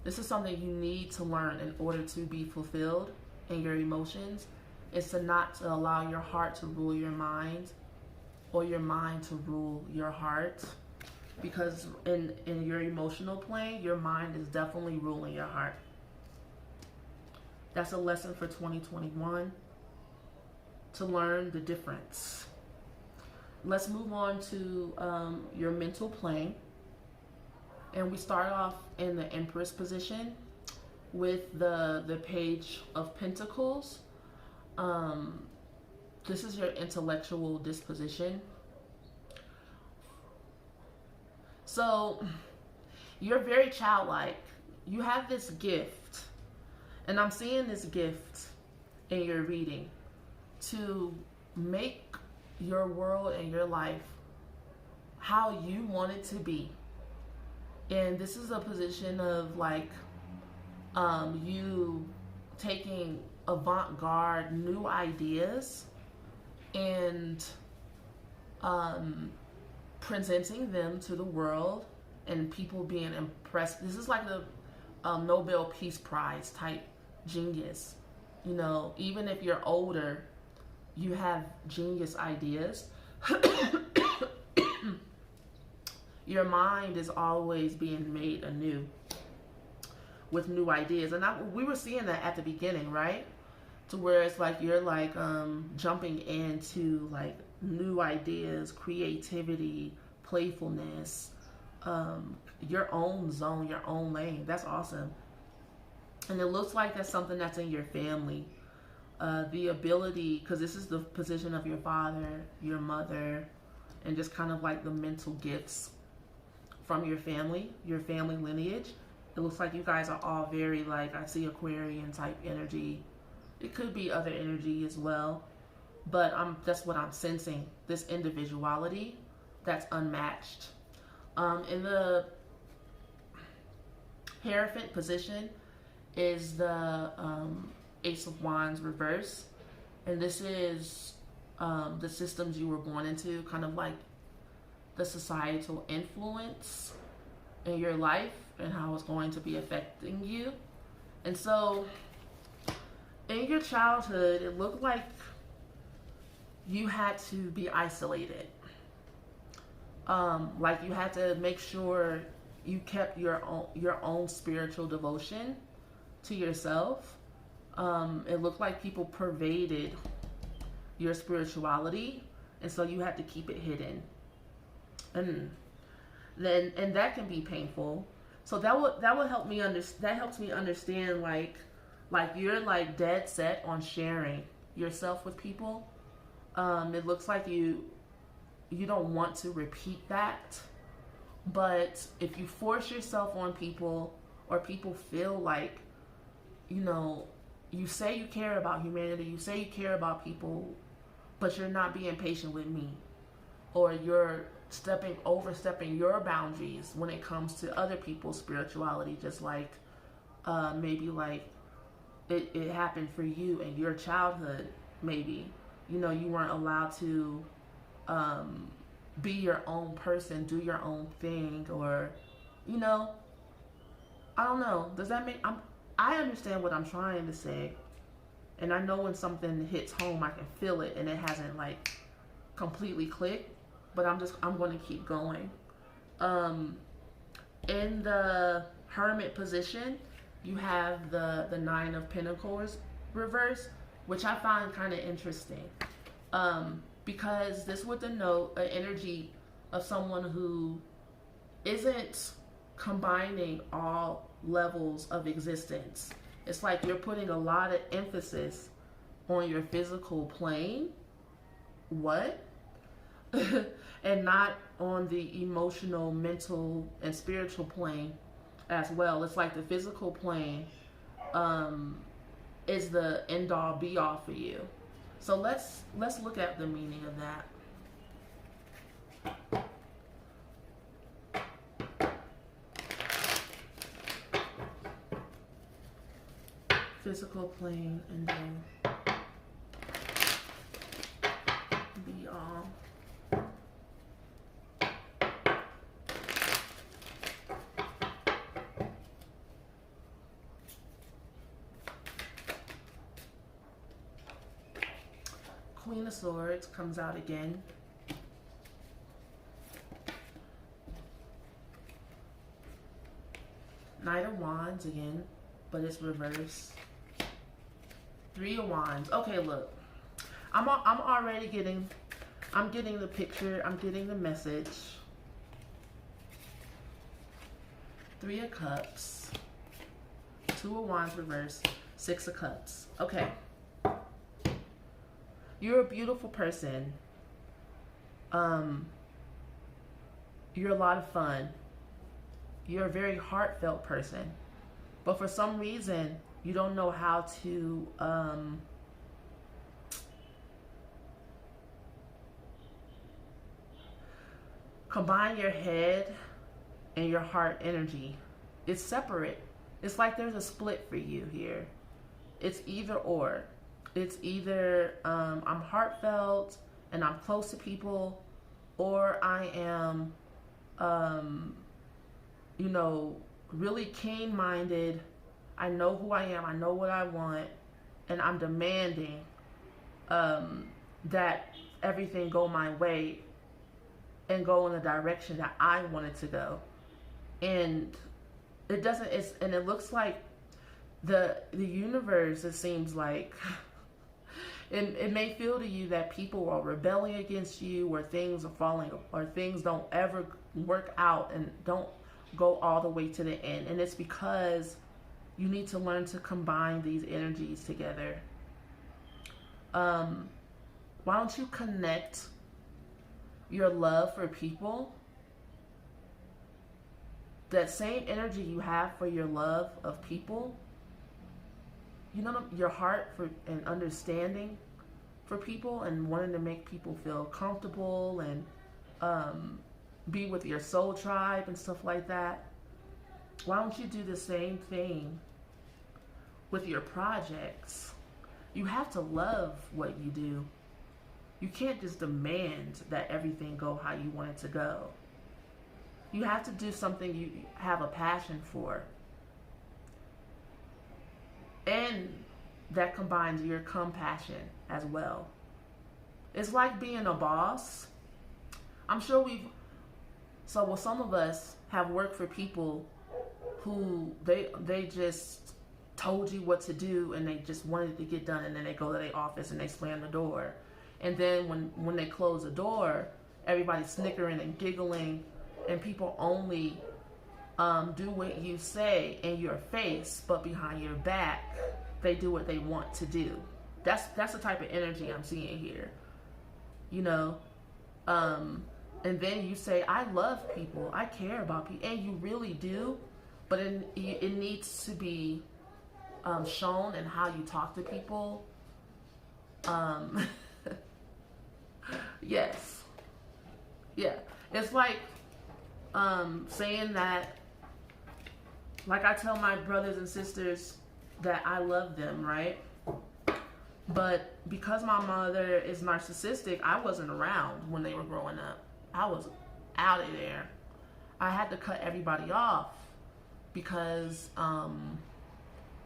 This is something you need to learn in order to be fulfilled in your emotions. It's not to allow your heart to rule your mind, or your mind to rule your heart, because in your emotional plane, your mind is definitely ruling your heart. That's a lesson for 2021, to learn the difference. let's move on to your mental plane. And we start off in the Empress position with the Page of Pentacles. This is your intellectual disposition. So you're very childlike. You have this gift, and I'm seeing this gift in your reading to make your world and your life how you want it to be. And this is a position of like you taking avant-garde new ideas and presenting them to the world and people being impressed. This is like the Nobel Peace Prize type genius. You know, even if you're older, you have genius ideas. Your mind is always being made anew with new ideas. And we were seeing that at the beginning, right? To where it's like you're like jumping into like new ideas, creativity, playfulness, your own zone, your own lane. That's awesome. And it looks like that's something that's in your family. The ability, because this is the position of your father, your mother, and just kind of like the mental gifts from your family lineage. It looks like you guys are all very like, I see Aquarian type energy. It could be other energy as well, but that's what I'm sensing, this individuality that's unmatched. In the Hierophant position is the Ace of Wands reverse, and this is the systems you were born into, kind of like the societal influence in your life and how it's going to be affecting you. And so in your childhood, it looked like you had to be isolated. Like you had to make sure you kept your own spiritual devotion to yourself. It looked like people pervaded your spirituality, and so you had to keep it hidden. And that can be painful. So that would help me that helps me understand like you're like dead set on sharing yourself with people. It looks like you don't want to repeat that, but if you force yourself on people, or people feel like, you know, you say you care about humanity, you say you care about people, but you're not being patient with me, or you're overstepping your boundaries when it comes to other people's spirituality, just like maybe like it happened for you in your childhood. Maybe, you know, you weren't allowed to be your own person, do your own thing, or, you know, I don't know. Does that make, I understand what I'm trying to say, and I know when something hits home, I can feel it, and it hasn't like completely clicked, but I'm going to keep going. In the Hermit position, you have the Nine of Pentacles reverse, which I find kind of interesting, because this would denote an energy of someone who isn't combining all levels of existence. It's like you're putting a lot of emphasis on your physical plane, and not on the emotional, mental, and spiritual plane as well. It's like the physical plane is the end all be all for you. So let's look at the meaning of that. Physical plane and then be all. Queen of Swords comes out again. Knight of Wands again, but it's reversed. Three of Wands. Okay, look, I'm already getting I'm getting the picture. I'm getting the message. 3 of Cups. 2 of Wands reversed. 6 of Cups. Okay. You're a beautiful person. You're a lot of fun. You're a very heartfelt person. But for some reason, you don't know how to combine your head and your heart energy. It's separate. It's like there's a split for you here. It's either or. It's either I'm heartfelt and I'm close to people, or I am, you know, really keen-minded. I know who I am. I know what I want, and I'm demanding that everything go my way and go in the direction that I want it to go. And it doesn't. And it looks like the universe. It seems like. It may feel to you that people are rebelling against you, or things are falling, or things don't ever work out and don't go all the way to the end. And it's because you need to learn to combine these energies together. Why don't you connect your love for people, that same energy you have for your love of people, you know, your heart for and understanding for people, and wanting to make people feel comfortable, and be with your soul tribe and stuff like that. Why don't you do the same thing with your projects? You have to love what you do. You can't just demand that everything go how you want it to go. You have to do something you have a passion for. And that combines your compassion as well. It's like being a boss. I'm sure some of us have worked for people who they just told you what to do, and they just wanted it to get done, and then they go to their office and they slam the door. And then when they close the door, everybody's snickering and giggling, and people only do what you say in your face, but behind your back, they do what they want to do. That's the type of energy I'm seeing here. You know, and then you say, I love people, I care about people, and you really do, but it needs to be shown in how you talk to people. Yes. Yeah. It's like saying that, like I tell my brothers and sisters that I love them, right? But because my mother is narcissistic, I wasn't around when they were growing up. I was out of there. I had to cut everybody off because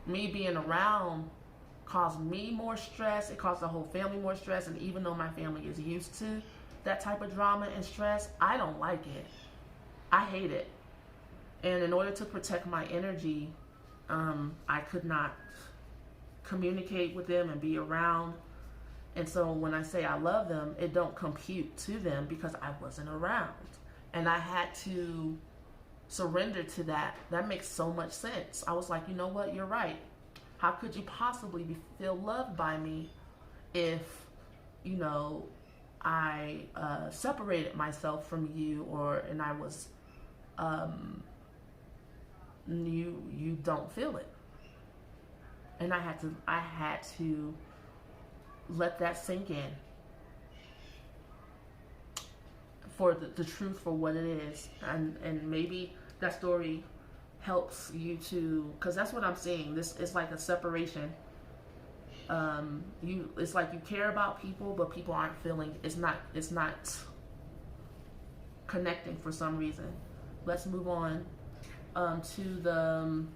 me being around caused me more stress. It caused the whole family more stress. And even though my family is used to that type of drama and stress, I don't like it. I hate it. And in order to protect my energy, I could not communicate with them and be around. And so when I say I love them, it don't compute to them because I wasn't around. And I had to surrender to that. That makes so much sense. I was like, you know what? You're right. How could you possibly feel loved by me if, you know, I separated myself from you, and I was, you don't feel it. And I had to let that sink in for the truth for what it is. And maybe that story helps you to, because that's what I'm seeing. This is like a separation. It's like you care about people, but people aren't feeling, it's not connecting for some reason. Let's move on to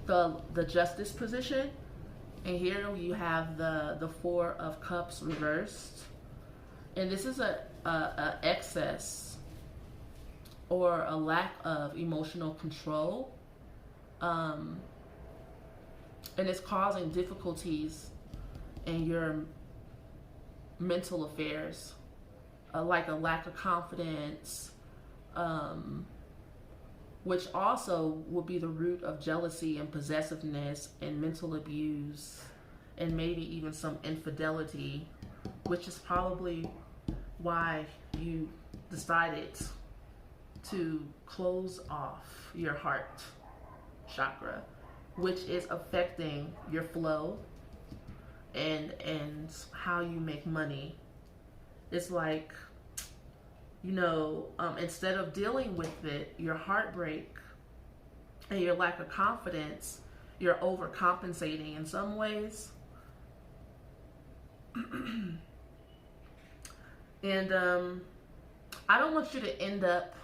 the justice position. And here you have the Four of Cups reversed. And this is a excess or a lack of emotional control. And it's causing difficulties in your mental affairs, like a lack of confidence, which also will be the root of jealousy and possessiveness and mental abuse and maybe even some infidelity, which is probably why you decided to close off your heart chakra, which is affecting your flow and how you make money. It's like, instead of dealing with it, your heartbreak and your lack of confidence, you're overcompensating in some ways. And I don't want you to end up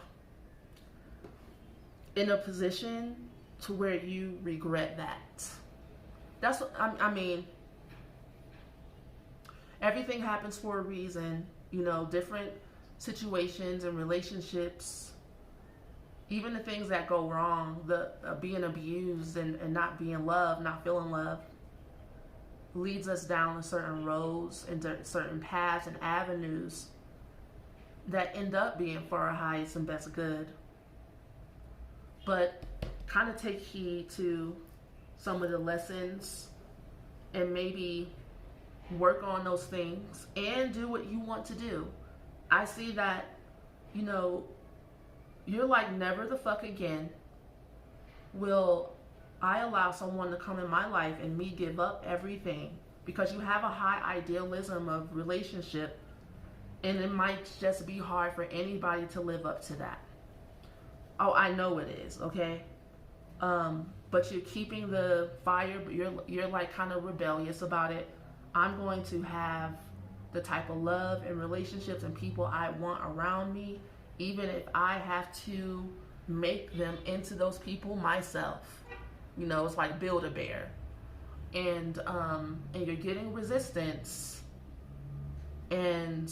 in a position to where you regret that. That's what I mean. Everything happens for a reason, different situations and relationships, even the things that go wrong, the being abused and not being loved, not feeling love, leads us down a certain roads and certain paths and avenues that end up being for our highest and best good. But kind of take heed to some of the lessons and maybe work on those things and do what you want to do. I see that, you're like, never the fuck again will I allow someone to come in my life and me give up everything, because you have a high idealism of relationship, and it might just be hard for anybody to live up to that. Oh, I know it is, okay? But you're keeping the fire, but you're like kind of rebellious about it. I'm going to have the type of love and relationships and people I want around me, even if I have to make them into those people myself. It's like Build-A-Bear. And you're getting resistance. And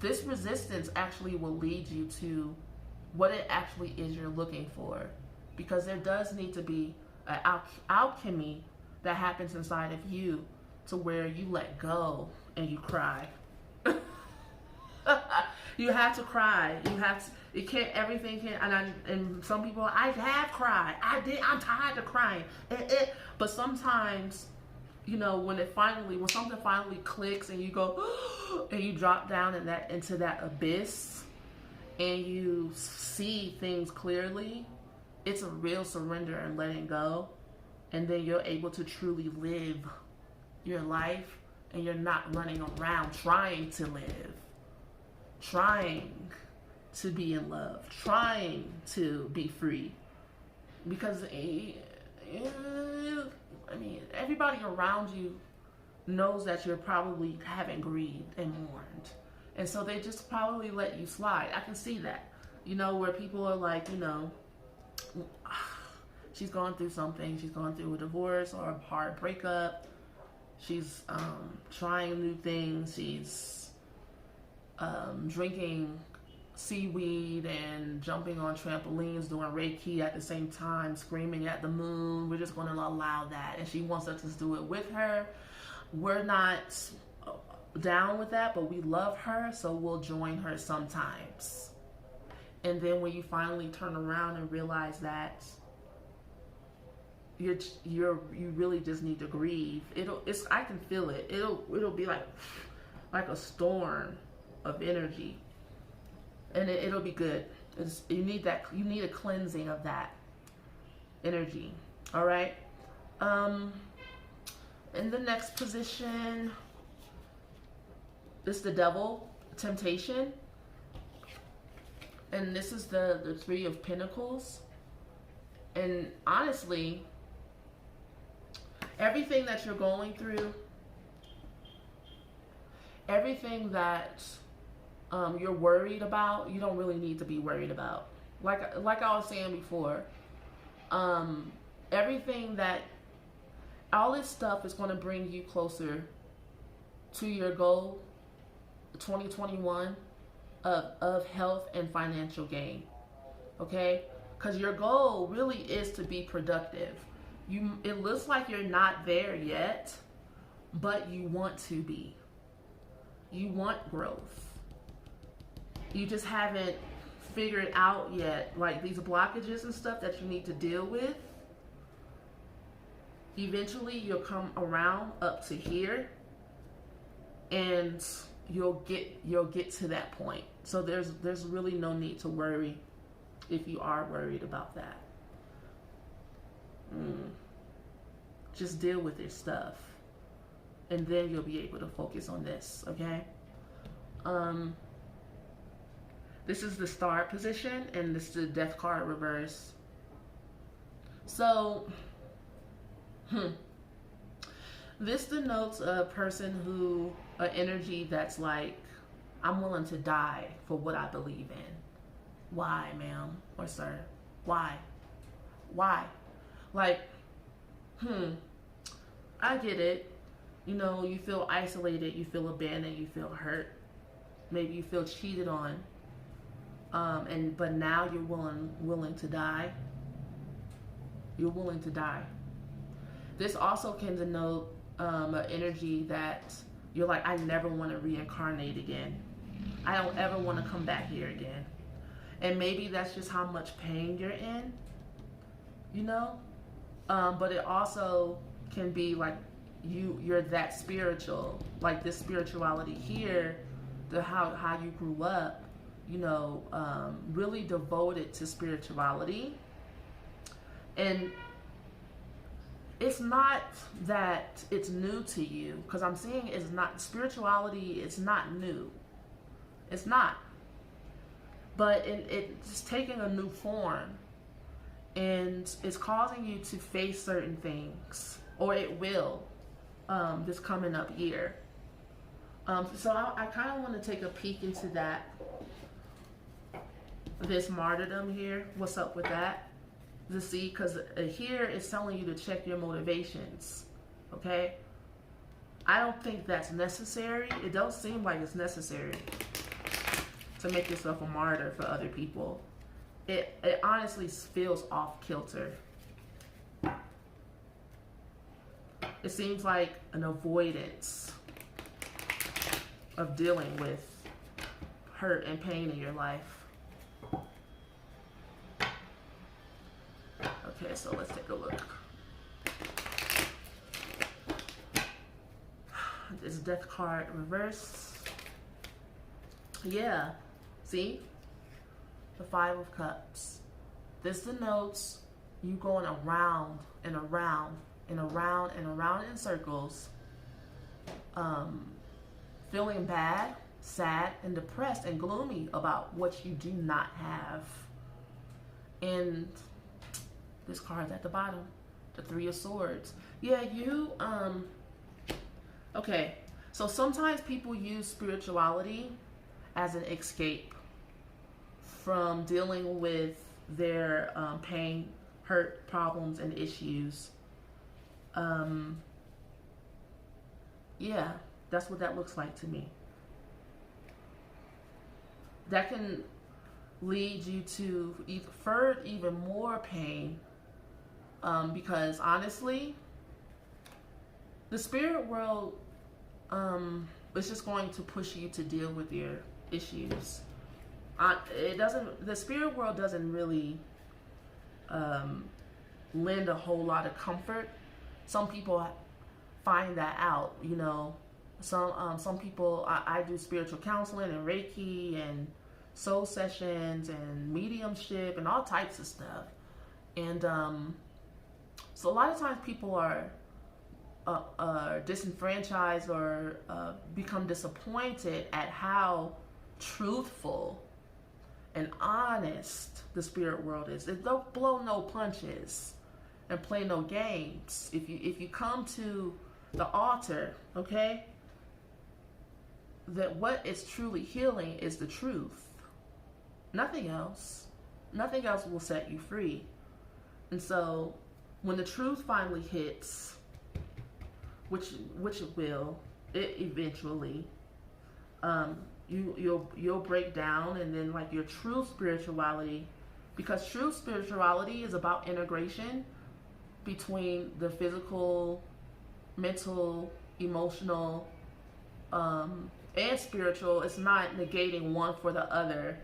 this resistance actually will lead you to what it actually is you're looking for. Because there does need to be an alchemy that happens inside of you to where you let go and you cry. You have to cry. Everything can't, and some people, I have cried. I'm tired of crying. But sometimes, when something finally clicks and you go, and you drop down into that abyss and you see things clearly, it's a real surrender and letting go. And then you're able to truly live your life, and you're not running around trying to live, trying to be in love, trying to be free. Because everybody around you knows that you're probably having grieved and mourned, and so they just probably let you slide. I can see that, where people are like, she's going through something, she's going through a divorce or a hard breakup, she's trying new things, she's drinking seaweed and jumping on trampolines, doing Reiki at the same time, screaming at the moon. We're just going to allow that, and she wants us to do it with her. We're not down with that, but we love her, so we'll join her sometimes. And then when you finally turn around and realize that you really just need to grieve, I can feel it. It'll be like a storm of energy, and it'll be good. You need a cleansing of that energy. All right. In the next position is the devil, temptation, and this is the Three of Pentacles. And honestly, everything that you're going through, everything that you're worried about, you don't really need to be worried about. Like I was saying before, all this stuff is going to bring you closer to your goal, 2021, of health and financial gain. Okay? Because your goal really is to be productive. It looks like you're not there yet, but you want to be. You want growth. You just haven't figured out yet, like these blockages and stuff that you need to deal with. Eventually you'll come around up to here, and you'll get to that point. So there's really no need to worry if you are worried about that. Just deal with your stuff, and then you'll be able to focus on this, okay? This is the star position, and this is the death card reverse. So, this denotes a person who, an energy that's like, I'm willing to die for what I believe in. Why, ma'am or sir? Why? Why? Like, I get it. You know, you feel isolated, you feel abandoned, you feel hurt. Maybe you feel cheated on. But now you're willing to die. You're willing to die. This also can denote an energy that you're like, I never want to reincarnate again. I don't ever want to come back here again. And maybe that's just how much pain you're in, you know? But it also can be like you're that spiritual, like this spirituality here, how you grew up, you know, really devoted to spirituality. And it's not that it's new to you, because I'm seeing it's not, spirituality is not new. It's not. But it's taking a new form, and it's causing you to face certain things, or it will, this coming up year. So I kind of want to take a peek into that, this martyrdom here. What's up with that? To see, because here it's telling you to check your motivations, okay? I don't think that's necessary. It don't seem like it's necessary to make yourself a martyr for other people. It honestly feels off kilter. It seems like an avoidance of dealing with hurt and pain in your life. Okay, so let's take a look. This death card reverse. Yeah, see? The Five of Cups. This denotes you going around and around and around and around in circles, feeling bad, sad, and depressed and gloomy about what you do not have. And this card's at the bottom, the Three of Swords. Yeah, okay, so sometimes people use spirituality as an escape from dealing with their pain, hurt, problems, and issues. Yeah, that's what that looks like to me. That can lead you to even more pain, because honestly, the spirit world is just going to push you to deal with your issues. The spirit world doesn't really lend a whole lot of comfort. Some people find that out, you know. Some people, I do spiritual counseling and Reiki and soul sessions and mediumship and all types of stuff. And so a lot of times people are disenfranchised or become disappointed at how truthful and honest the spirit world is. It don't blow no punches and play no games. If you come to the altar, okay, that what is truly healing is the truth. Nothing else. Nothing else will set you free. And so when the truth finally hits, which it will, it eventually, you'll break down, and then like your true spirituality, because true spirituality is about integration between the physical, mental, emotional, and spiritual, it's not negating one for the other.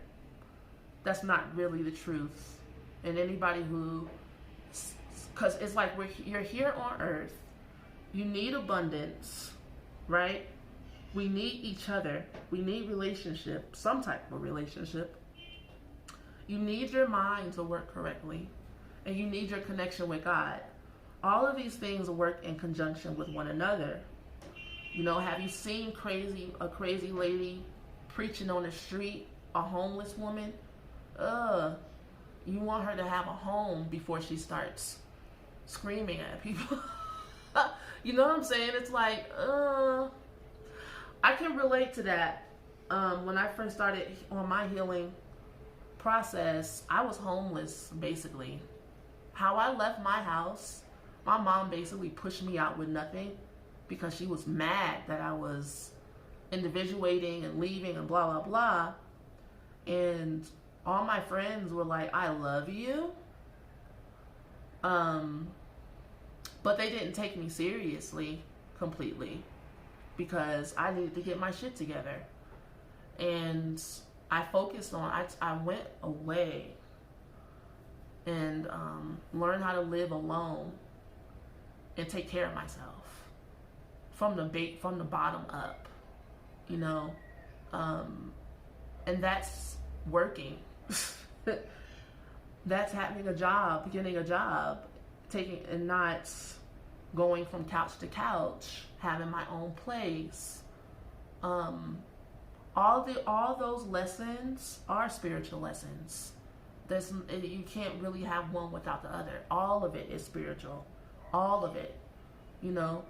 That's not really the truth. And anybody who, because it's like you're here on earth, you need abundance, right? We need each other. We need relationship, some type of relationship. You need your mind to work correctly, and you need your connection with God. All of these things work in conjunction with one another. You know, have you seen a crazy lady preaching on the street, a homeless woman? You want her to have a home before she starts screaming at people. You know what I'm saying? It's like, I can relate to that. When I first started on my healing process, I was homeless, basically. How I left my house, my mom basically pushed me out with nothing because she was mad that I was individuating and leaving and blah, blah, blah. And all my friends were like, I love you. But they didn't take me seriously completely because I needed to get my shit together. And I focused on, I went away and learned how to live alone and take care of myself from the bottom up, you know, and that's working. That's having a job, getting a job, and not going from couch to couch, having my own place. All those lessons are spiritual lessons. You can't really have one without the other. All of it is spiritual. All of it. You know,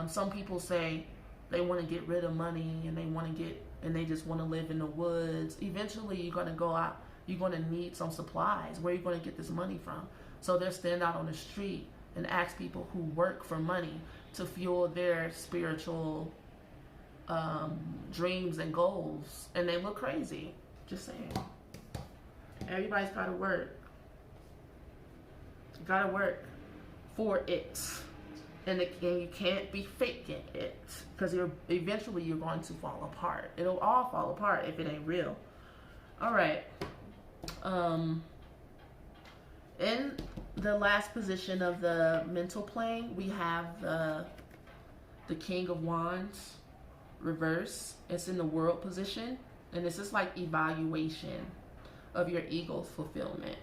some people say they want to get rid of money and they just want to live in the woods. Eventually, you're going to go out. You're going to need some supplies. Where are you going to get this money from? So they'll stand out on the street and ask people who work for money to fuel their spiritual dreams and goals. And they look crazy. Just saying. Everybody's got to work. You got to work for it. And you can't be faking it. Because eventually you're going to fall apart. It'll all fall apart if it ain't real. All right. In the last position of the mental plane, we have the King of Wands reverse. It's in the world position, and this is like evaluation of your ego's fulfillment.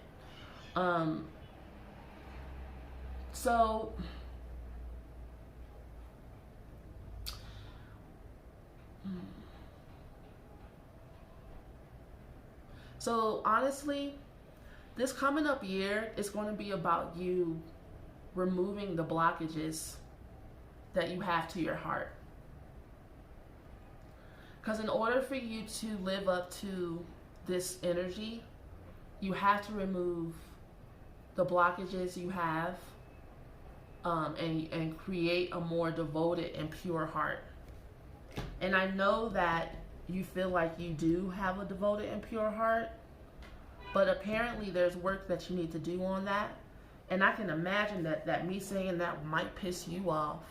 So honestly, this coming up year is going to be about you removing the blockages that you have to your heart. Because in order for you to live up to this energy, you have to remove the blockages you have and create a more devoted and pure heart. And I know that you feel like you do have a devoted and pure heart, but apparently there's work that you need to do on that. And I can imagine that me saying that might piss you off.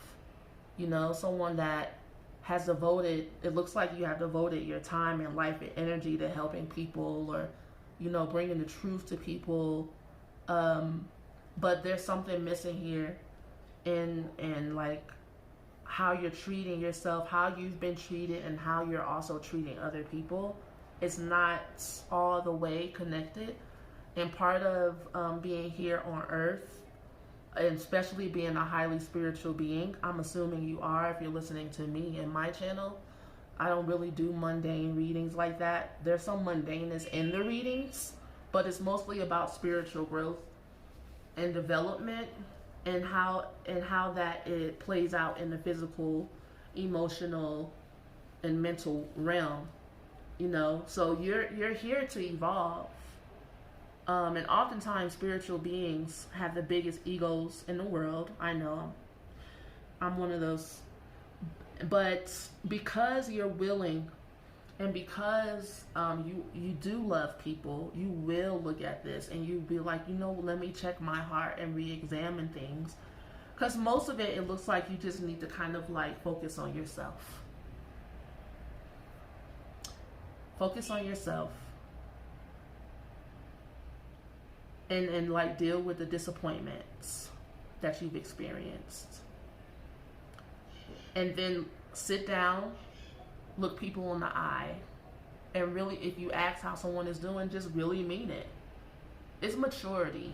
You know, someone that has devoted, it looks like you have devoted your time and life and energy to helping people, or, you know, bringing the truth to people. But there's something missing here in like how you're treating yourself, how you've been treated, and how you're also treating other people. It's not all the way connected. And part of being here on earth, and especially being a highly spiritual being, I'm assuming you are if you're listening to me and my channel. I don't really do mundane readings like that. There's some mundaneness in the readings, but it's mostly about spiritual growth and development, and how that it plays out in the physical, emotional, and mental realm. You know, so you're here to evolve. And oftentimes spiritual beings have the biggest egos in the world. I know I'm one of those. But because you're willing, and because you do love people, you will look at this and you be like, you know, let me check my heart and re-examine things. Because most of it looks like you just need to kind of like focus on yourself. Focus on yourself. And like deal with the disappointments that you've experienced. And then sit down, look people in the eye, and really, if you ask how someone is doing, just really mean it. It's maturity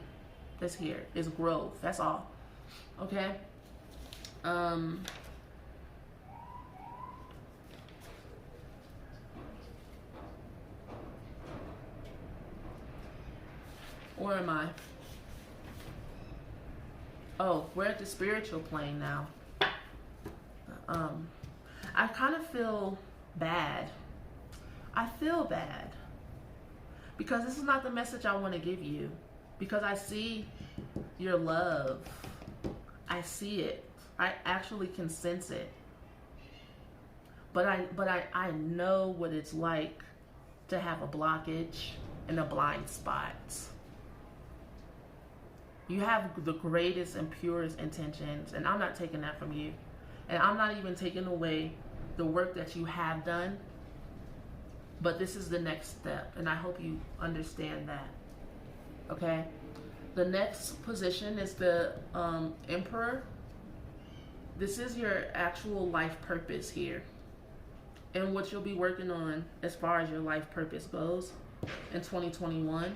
that's here. It's growth. That's all. Okay? Where am I? Oh, we're at the spiritual plane now. I kind of feel bad. I feel bad because this is not the message I want to give you, because I see your love. I see it. I actually can sense it. But I know what it's like to have a blockage and a blind spot. You have the greatest and purest intentions, and I'm not taking that from you. And I'm not even taking away the work that you have done. But this is the next step, and I hope you understand that. Okay? The next position is the Emperor. This is your actual life purpose here, and what you'll be working on as far as your life purpose goes in 2021.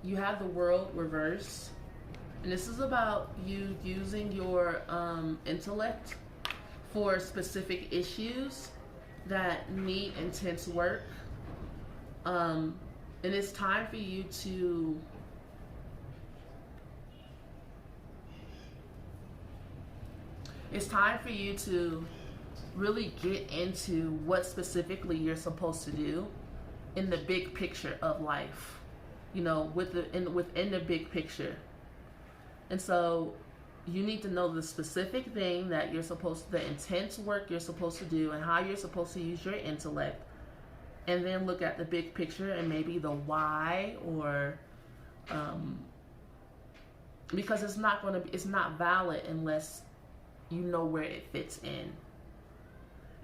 You have the World reverse, and this is about you using your intellect for specific issues that need intense work. And it's time for you to really get into what specifically you're supposed to do in the big picture of life, you know, within the big picture. And so you need to know the specific thing that you're supposed to, the intense work you're supposed to do, and how you're supposed to use your intellect, and then look at the big picture and maybe the why, or because it's not valid unless you know where it fits in.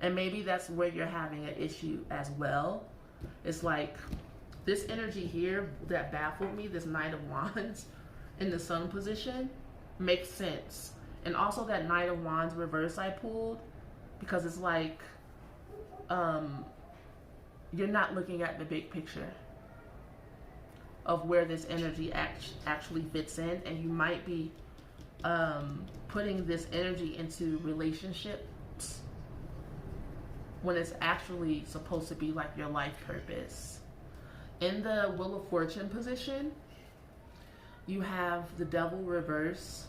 And maybe that's where you're having an issue as well. It's like this energy here that baffled me, this Knight of Wands in the Sun position, makes sense. And also that Knight of Wands reverse I pulled, because it's like you're not looking at the big picture of where this energy actually fits in, and you might be putting this energy into relationships when it's actually supposed to be like your life purpose. In the Wheel of Fortune position, you have the Devil reverse.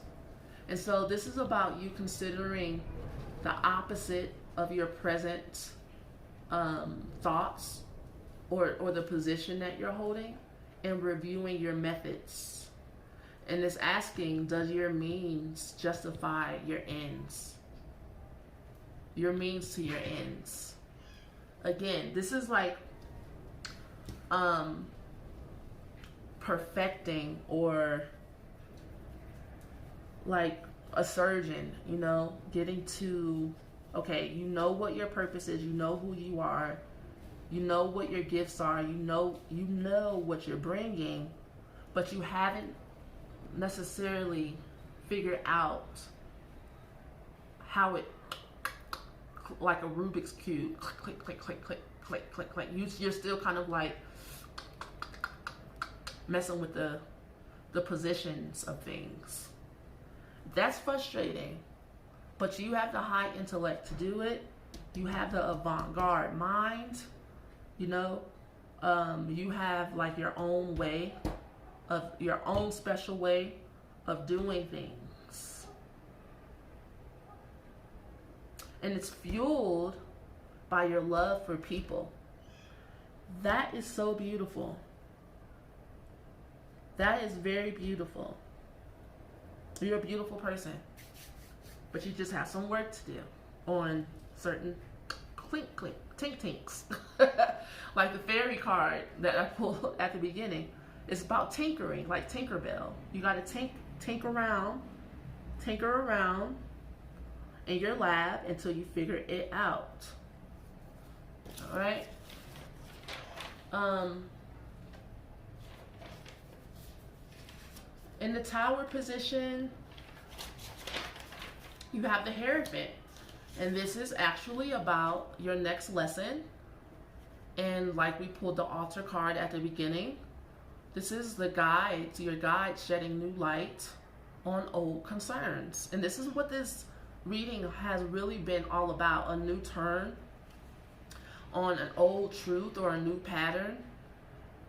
And so this is about you considering the opposite of your present thoughts or the position that you're holding, and reviewing your methods. And it's asking, does your means justify your ends? Your means to your ends. Again, this is like perfecting, or like a surgeon, you know, getting to, okay, you know what your purpose is, you know who you are, you know what your gifts are, you know what you're bringing, but you haven't necessarily figured out how it, like a Rubik's Cube, click, click, click, click, click, click, click. You're still kind of like messing with the positions of things. That's frustrating, but you have the high intellect to do it. You have the avant-garde mind, you know. You have like your own way of, your own special way of doing things. And it's fueled by your love for people. That is so beautiful. That is very beautiful. You're a beautiful person, but you just have some work to do on certain clink, clink, tink, tinks. Like the fairy card that I pulled at the beginning. It's about tinkering, like Tinkerbell. You got to tinker around in your lab until you figure it out. All right? Um, in the Tower position, you have the Hierophant. And this is actually about your next lesson. And like we pulled the altar card at the beginning, this is the guide, your guide shedding new light on old concerns. And this is what this reading has really been all about, a new turn on an old truth or a new pattern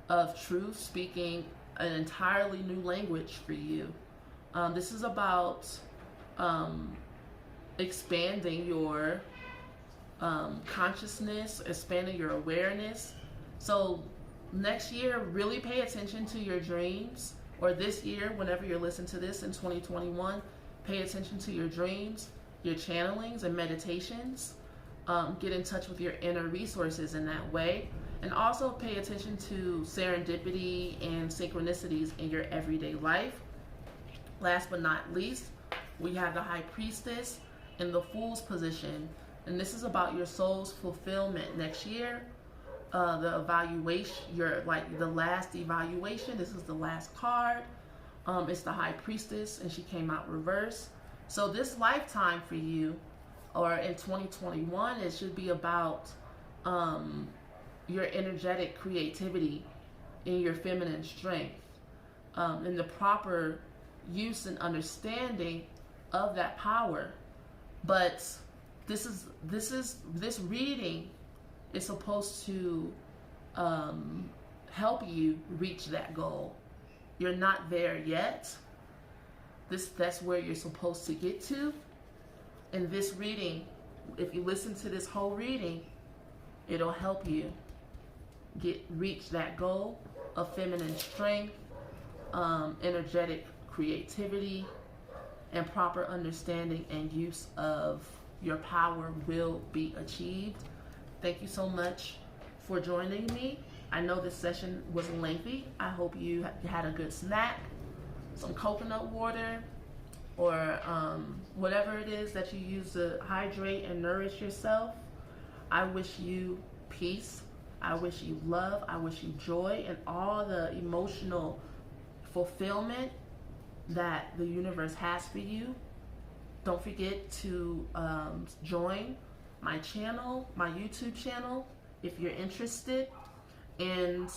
of truth, speaking an entirely new language for you. This is about expanding your consciousness, expanding your awareness. So next year, really pay attention to your dreams, or this year, whenever you're listening to this in 2021, pay attention to your dreams, your channelings and meditations. Get in touch with your inner resources in that way. And also pay attention to serendipity and synchronicities in your everyday life. Last but not least, we have the High Priestess in the Fool's position. And this is about your soul's fulfillment next year. The evaluation, the last evaluation. This is the last card. It's the High Priestess, and she came out reverse. So this lifetime for you, or in 2021, it should be about your energetic creativity and your feminine strength, and the proper use and understanding of that power. But this reading is supposed to help you reach that goal. You're not there yet. That's where you're supposed to get to. And this reading, if you listen to this whole reading, it'll help you reach that goal of feminine strength, energetic creativity, and proper understanding and use of your power will be achieved. Thank you so much for joining me. I know this session was lengthy. I hope you had a good snack, some coconut water, or whatever it is that you use to hydrate and nourish yourself. I wish you peace. I wish you love. I wish you joy and all the emotional fulfillment that the universe has for you. Don't forget to join my channel, my YouTube channel, if you're interested. And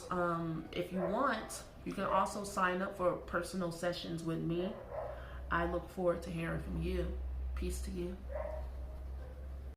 if you want, you can also sign up for personal sessions with me. I look forward to hearing from you. Peace to you.